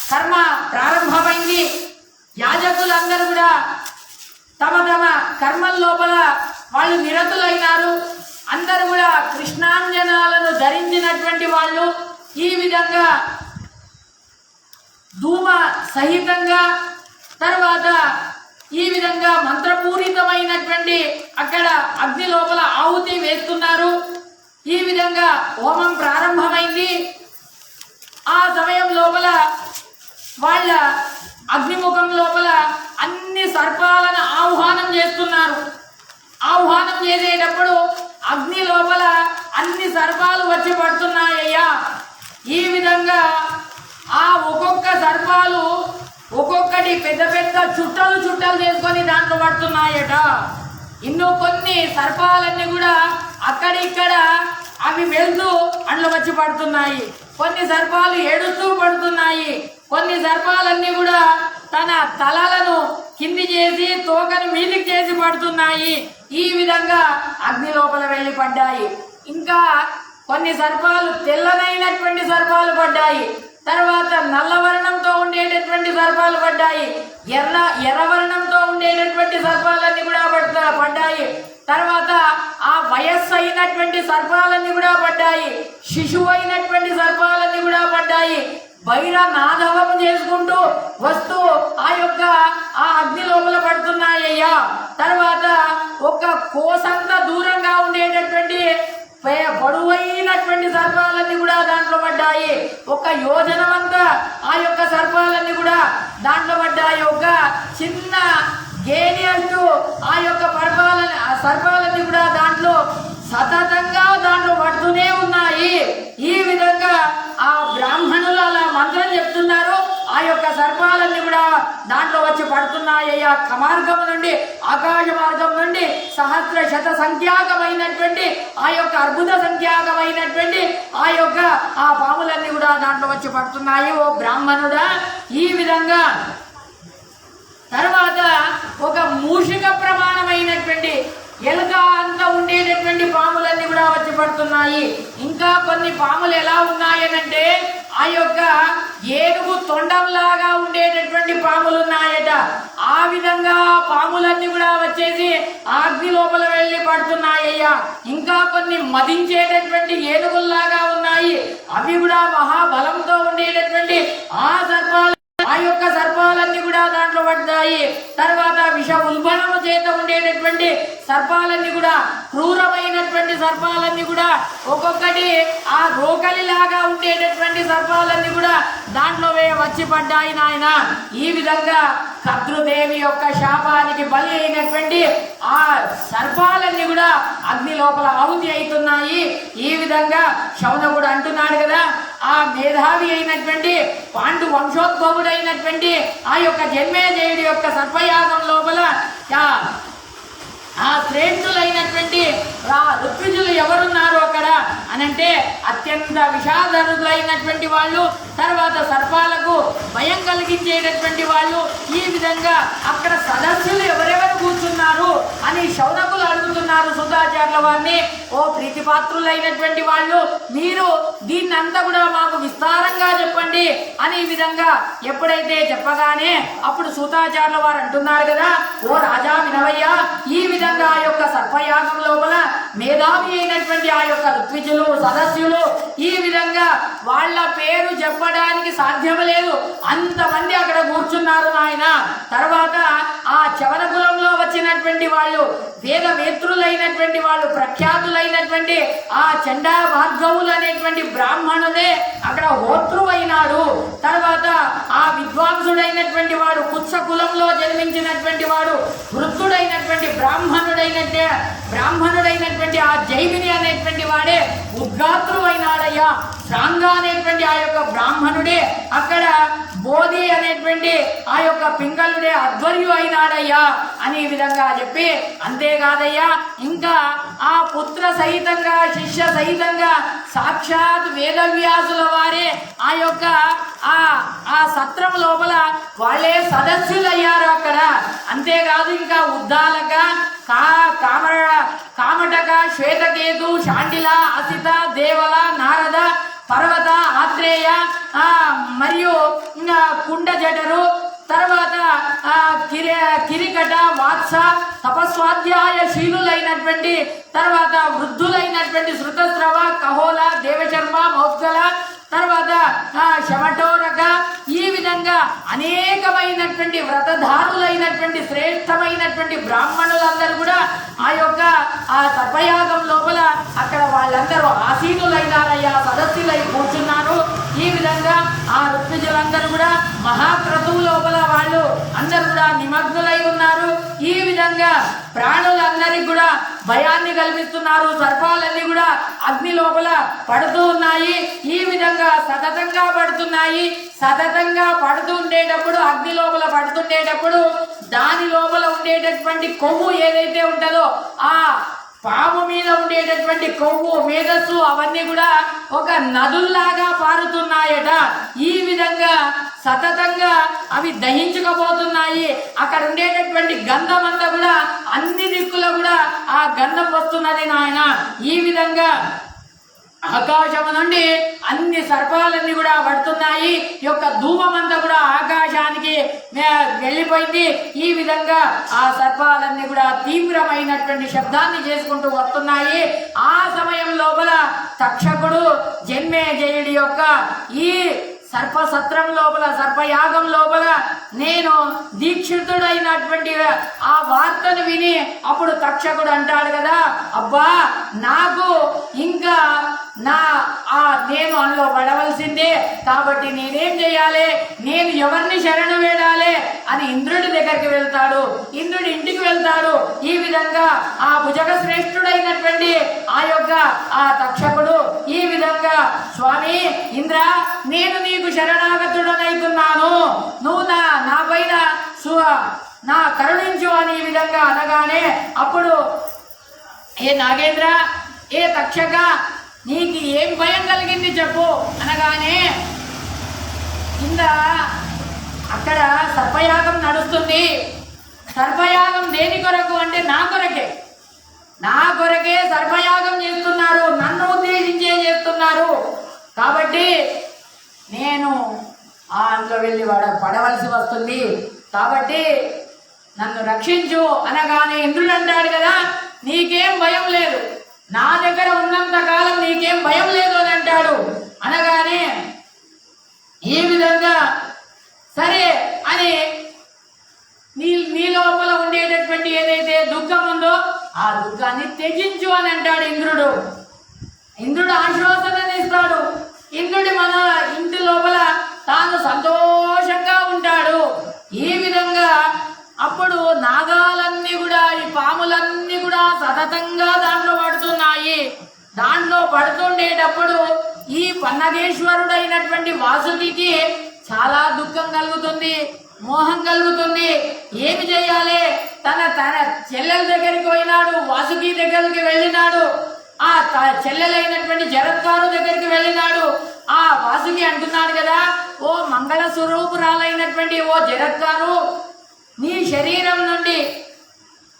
కర్మ ప్రారంభమైంది. యాజకులందరూ కూడా తమ తమ కర్మల లోపల వాళ్ళు నిరతులైనారు. అందరూ కూడా కృష్ణాంజనాలను ధరించినటువంటి వాళ్ళు. ఈ విధంగా ధూమ సహితంగా తర్వాత ఈ విధంగా మంత్రపూరితమైనటువంటి అక్కడ అగ్ని లోపల ఆహుతి వేస్తున్నారు. ఈ విధంగా హోమం ప్రారంభమైంది. ఆ సమయం లోపల వాళ్ళ అగ్నిముఖం లోపల అన్ని సర్పాలను ఆహ్వానం చేస్తున్నారు. ఆహ్వానం చేసేటప్పుడు అగ్ని లోపల అన్ని సర్పాలు వచ్చి పడుతున్నాయ్యా. ఈ విధంగా ఆ ఒక్కొక్క సర్పాలు ఒక్కొక్కటి పెద్ద పెద్ద చుట్టలు చేసుకొని దాంట్లో పడుతున్నాయట. ఇన్నో కొన్ని సర్పాలన్నీ కూడా అక్కడిక్కడ అవి వెళ్తూ అందులో వచ్చి పడుతున్నాయి. కొన్ని సర్పాలు ఏడుస్తూ పడుతున్నాయి. కొన్ని సర్పాలన్నీ కూడా తన తలలను కింది చేసి తోకను మీదికి చేసి పడుతున్నాయి. ఈ విధంగా అగ్ని లోపల వెళ్ళి పడ్డాయి. ఇంకా కొన్ని సర్పాలు తెల్లనైనటువంటి సర్పాలు పడ్డాయి. తర్వాత నల్లవర్ణంతో ఉండేటటువంటి సర్పాలు పడ్డాయి. ఎర్రవర్ణంతో ఉండేటటువంటి సర్పాలన్నీ కూడా పడ్డాయి. తర్వాత ఆ వయస్సు అయినటువంటి సర్పాలన్నీ కూడా పడ్డాయి. శిశువు అయినటువంటి సర్పాలన్నీ కూడా పడ్డాయి. బైర నాదవం చేసుకుంటూ వస్తూ ఆ యొక్క ఆ అగ్ని లోపల పడుతున్నాయ్యా. తర్వాత ఒక కోసంత దూరంగా ఉండేటటువంటి పొడవైనటువంటి సర్పాలన్నీ కూడా దాంట్లో పడ్డాయి. ఒక యోజనమంతా ఆ యొక్క సర్పాలన్నీ కూడా దాంట్లో పడ్డాయి. ఒక చిన్న గేనియస్టు ఆ యొక్క సర్పాలన్నీ కూడా దాంట్లో సతతంగా దాంట్లో పడుతూనే ఉన్నాయి. ఈ విధంగా ఆ బ్రాహ్మణులు అలా మంత్రం చెప్తున్నారు. ఆ యొక్క సర్పాలన్నీ కూడా దాంట్లో వచ్చి పడుతున్నాయ్యా. మార్గం నుండి, ఆకాశ మార్గం నుండి సహస్ర శత సంఖ్యాకమైనటువంటి ఆ యొక్క అద్భుత సంఖ్యాకమైనటువంటి ఆ పాములన్నీ కూడా దాంట్లో వచ్చి పడుతున్నాయి. ఓ బ్రాహ్మణుడా, ఈ విధంగా తర్వాత ఒక మూషిక ప్రమాణమైనటువంటి ఎలుక అంతా ఉండేటటువంటి పాములన్నీ కూడా వచ్చి పడుతున్నాయి. ఇంకా కొన్ని పాములు ఎలా ఉన్నాయనంటే ఆ యొక్క ఏనుగు తొండంలాగా ఉండేటటువంటి పాములు ఉన్నాయట. ఆ విధంగా పాములన్నీ కూడా వచ్చేసి అగ్ని లోపల వెళ్ళి పడుతున్నాయ్యా. ఇంకా కొన్ని మదించేటటువంటి ఏనుగుల్లాగా ఉన్నాయి. అవి కూడా మహాబలంతో ఉండేటటువంటి ఆ యొక్క సర్పాలన్నీ కూడా దాంట్లో పడ్డాయి. తర్వాత విష ఉల్బణము చేత ఉండేటటువంటి సర్పాలన్నీ కూడా, క్రూరమైనటువంటి సర్పాలన్నీ కూడా, ఒక్కొక్కటి ఆ రోకలి లాగా ఉండేటటువంటి సర్పాలన్నీ కూడా దాంట్లో వచ్చి పడ్డాయి నాయన. ఈ విధంగా కద్రుదేవి యొక్క శాపానికి బలి అయినటువంటి ఆ సర్పాలన్నీ కూడా అగ్ని లోపల ఆహుతి అవుతున్నాయి. ఈ విధంగా శౌనకుడు అంటున్నాడు కదా, ఆ మేధావి అయినటువంటి పాండు వంశోద్భవుడైనటువంటి ఆ యొక్క జన్మేజయుడి యొక్క సర్పయాగం లోపల ఆ శ్రేష్ఠులైనటువంటి ఋత్విజులు ఎవరున్నారు అక్కడ అనంటే అత్యంత విషాదరులైనటువంటి వాళ్ళు, తర్వాత సర్పాలకు భయం కలిగించేటటువంటి వాళ్ళు. ఈ విధంగా అక్కడ సదస్సులు ఎవరెవరు కూర్చున్నారు అని శౌనకులు అడుగుతున్నారు సుధాచార్యుల వారిని. ఓ ప్రీతిపాత్రులైనటువంటి వాళ్ళు, మీరు దీన్ని అంతా కూడా మాకు విస్తారంగా చెప్పండి అని ఈ విధంగా ఎప్పుడైతే చెప్పగానే అప్పుడు సుధాచార్యుల వారు అంటున్నారు కదా, ఓ రాజా వినవయ్యా, ఈ విధంగా ఆ యొక్క సర్పయాగం లోపల మేధావి అయినటువంటి ఆ యొక్క ఋత్విజులు సదస్సులు ఈ విధంగా వాళ్ళ పేరు చెప్పడానికి సాధ్యం లేదు, అంతమంది అక్కడ కూర్చున్నారు నాయన. తర్వాత ఆ చవన కులంలో వచ్చినటువంటి వాళ్ళు, వేదవేత్రులైనటువంటి వాళ్ళు, ప్రఖ్యాతులైనటువంటి ఆ చండా భార్గవులు అనేటువంటి బ్రాహ్మణుడే అక్కడ హోతృవైనాడు. తర్వాత ఆ విద్వాంసుడైనటువంటి వాడు, కుత్స కులంలో జన్మించినటువంటి వాడు, వృద్ధుడైనటువంటి బ్రాహ్మణుడైనటువంటి ఆ జైమిని అనేటువంటి వాడే ఉద్గాత్రువైనాడయ్యా. సాంగ అనేటువంటి ఆ యొక్క బ్రాహ్మణుడే అక్కడ బోధి అనేటువంటి ఆ యొక్క పింగళుడే అధ్వర్యు అయినాడయ్యా అని ఈ విధంగా చెప్పి, అంతేకాదయ్యా ఇంకా ఆ పుత్ర సహితంగా శిష్య సహితంగా సాక్షాత్ వేదవ్యాసుల వారే ఆ యొక్క ఆ సత్రం లోపల వాళ్ళే సదస్సులయ్యారు అక్కడ. అంతేకాదు ఇంకా ఉద్దాలక, కామటక, శ్వేతకేతు, శాండిల, అసిత, దేవల, నారద, పర్వత, ఆత్రేయ, మరియు కుండజటరు, తర్వాత కిరికట, వాత్స, తపస్వాధ్యాయ శీలులైనటువంటి, తర్వాత వృద్ధులైనటువంటి శృతస్రవ, కహోల, దేవశర్మ, మౌద్గల, తర్వాత శమటోరక, ఈ విధంగా అనేకమైనటువంటి వ్రతధారులైనటువంటి శ్రేష్టమైనటువంటి బ్రాహ్మణులందరూ కూడా ఆ యొక్క ఆ సర్పయాగం లోపల అక్కడ వాళ్ళందరూ ఆసీనులైనారయ్యా, సదస్సులై కూర్చున్నారు. ఈ విధంగా ఆ ఋత్విజులందరూ కూడా మహాక్రతువు లోపల వాళ్ళు అందరూ కూడా నిమగ్నులై ఉన్నారు. ఈ విధంగా ప్రాణులందరికీ కూడా భయాన్ని కల్పిస్తున్నారు. సర్పాలన్నీ కూడా అగ్ని లోపల పడుతూ ఉన్నాయి. ఈ విధంగా సతతంగా పడుతున్నాయి. సతతంగా పడుతూ ఉండేటప్పుడు, అగ్ని లోపల పడుతుండేటప్పుడు దాని లోపల ఉండేటటువంటి కొవ్వు ఏదైతే ఉంటుందో ఆ పాము మీద ఉండేటటువంటి కొవ్వు, మేధస్సు అవన్నీ కూడా ఒక నదుల్లాగా పారుతున్నాయట. ఈ విధంగా సతతంగా అవి దహించుకపోతున్నాయి. అక్కడ ఉండేటటువంటి గంధం అంతా కూడా అన్ని దిక్కుల కూడా ఆ గంధం వస్తున్నది నాయన. ఈ విధంగా ఆకాశం నుండి అన్ని సర్పాలన్నీ కూడా పడుతున్నాయి. ఈ యొక్క ధూమం అంతా కూడా ఆకాశానికి వెళ్ళిపోయింది. ఈ విధంగా ఆ సర్పాలన్నీ కూడా తీవ్రమైనటువంటి శబ్దాన్ని చేసుకుంటూ వస్తున్నాయి. ఆ సమయం లోపల తక్షకుడు జన్మేజయుడి యొక్క ఈ సర్పసత్రం లోపల, సర్పయాగం లోపల నేను దీక్షితుడైనటువంటి ఆ వార్తను విని అప్పుడు తక్షకుడు అంటాడు కదా, అబ్బా నాకు ఇంకా నా ఆ నేను అందులో పడవలసిందే, కాబట్టి నేనేం చేయాలి, నేను ఎవరిని శరణు వేడాలి అని ఇంద్రుడి దగ్గరికి వెళ్తాడు. ఇంద్రుడి ఇంటికి వెళ్తాడు. ఈ విధంగా ఆ భుజగ శ్రేష్ఠుడైనటువంటి ఆ తక్షకుడు ఈ విధంగా, స్వామి ఇంద్ర, నేను నీకు శరణాగతుడనైతున్నాను, నువ్వు నా పైన నా కరుణించు అని ఈ విధంగా అనగానే, అప్పుడు ఏ నాగేంద్ర, ఏ తక్షక, నీకు ఏం భయం కలిగింది చెప్పు అనగానే, కింద అక్కడ సర్పయాగం నడుస్తుంది. సర్పయాగం దేని కొరకు అంటే నా కొరకే సర్పయాగం చేస్తున్నారు, నన్ను ఉద్దేశించే చేస్తున్నారు. కాబట్టి నేను అందులో వెళ్ళి పడవలసి వస్తుంది. కాబట్టి నన్ను రక్షించు అనగానే ఇంద్రుడు అంటాడు కదా, నీకేం భయం లేదు, నా దగ్గర ఉన్నంత కాలం నీకేం భయం లేదు అని అంటాడు. అనగానే ఈ విధంగా సరే అని నీ లోపల ఉండేటటువంటి ఏదైతే దుఃఖం ఉందో ఆ దుఃఖాన్ని త్యజించు అని అంటాడు ఇంద్రుడు. ఇంద్రుడు ఆశ్వాసనని ఇస్తాడు. ఇంద్రుడి మన ఇంటి లోపల తాను సంతోషంగా ఉంటాడు. ఈ విధంగా అప్పుడు నాగాలన్నీ కూడా, ఈ పాములన్నీ కూడా సతతంగా దాంట్లో పడుతున్నాయి. దాంట్లో పడుతుండేటప్పుడు ఈ పన్నగేశ్వరుడైనటువంటి వాసుకి చాలా దుఃఖం కలుగుతుంది, మోహం కలుగుతుంది. ఏమి చేయాలి, తన చెల్లెల దగ్గరికి పోయినాడు, వాసుకి దగ్గరికి వెళ్ళినాడు. ఆ చెల్లెలైనటువంటి జరత్కారు దగ్గరికి వెళ్ళినాడు. ఆ వాసుకి అంటున్నాడు కదా, ఓ మంగళ స్వరూపురాలైనటువంటి ఓ జరత్కారు, నీ శరీరం నుండి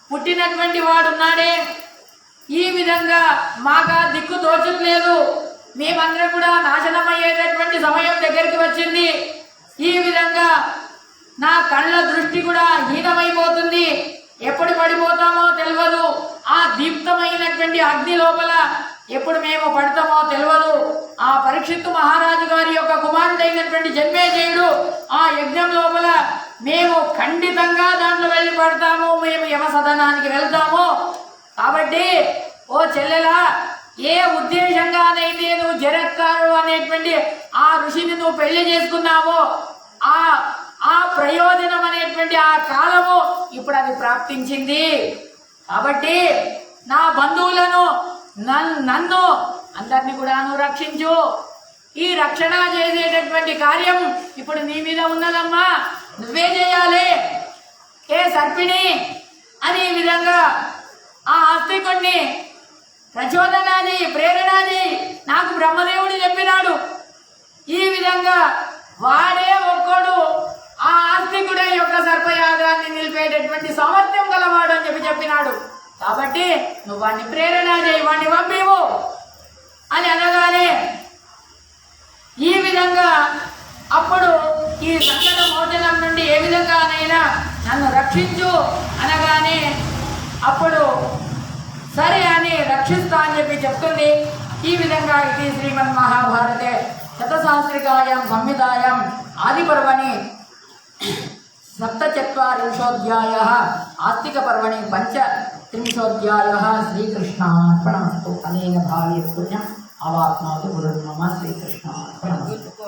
పుట్టినటువంటి వాడున్నాడే, ఈ విధంగా మాకు దిక్కు తోచట్లేదు, మేమందరం కూడా నాశనమయ్యేటటువంటి సమయం దగ్గరికి వచ్చింది. ఈ విధంగా నా కళ్ళ దృష్టి కూడా హీనమైపోతుంది, ఎప్పుడు పడిపోతామో తెలియదు, ఆ దీప్తమైనటువంటి అగ్ని లోపల ఎప్పుడు మేము పడతామో తెలియదు. ఆ పరీక్షిత్తు మహారాజు గారి యొక్క కుమారుడైనటువంటి జన్మేజయుడు ఆ యజ్ఞం లోపల మేము ఖండితంగా దాంట్లో వెళ్ళి పడతాము, మేము యమసదనానికి వెళ్తాము. కాబట్టి ఓ చెల్లెలా, ఏ ఉద్దేశంగానైతే నువ్వు జరత్కారు అనేటువంటి ఆ ఋషిని నువ్వు పెళ్లి చేసుకున్నావో ఆ ప్రయోజనం అనేటువంటి ఆ కాలము ఇప్పుడు అది ప్రాప్తించింది. కాబట్టి నా బంధువులను, నన్ను అందరినీ కూడా నువ్వు రక్షించు. ఈ రక్షణ చేసేటటువంటి కార్యం ఇప్పుడు నీ మీద ఉన్నదమ్మా, నువ్వే చేయాలి. ఏ సర్పిణి అని ఈ విధంగా ఆ ఆస్తికుడిని ప్రచోదనాన్ని, ప్రేరణని నాకు బ్రహ్మదేవుడు చెప్పినాడు. ఈ విధంగా వాడే ఒక్కడు ఆ ఆస్తికుడే యొక్క సర్పయాగాన్ని నిలిపేటటువంటి సామర్థ్యం గలవాడు అని చెప్పినాడు. కాబట్టి నువ్వు వాడిని ప్రేరణ చేయి, వాడిని పంపివు అని అనగానే, ఈ విధంగా అప్పుడు ఈ సంకట మోచనం నుండి ఏ విధంగానైనా నన్ను రక్షించు అనగానే, అప్పుడు సరే అని రక్షిస్తా అని చెప్తుంది. ఈ విధంగా ఇది శ్రీమన్ మహాభారతే శతసహస్రికాయాం సంహితాయాం ఆదిపర్వణి 47 ఆస్తికపర్వణి 35 శ్రీకృష్ణార్పణమస్తు. అనేన భావ్య పుణ్యం అవాప్నోతు గురుర్మమ. శ్రీకృష్ణార్పణమస్తు.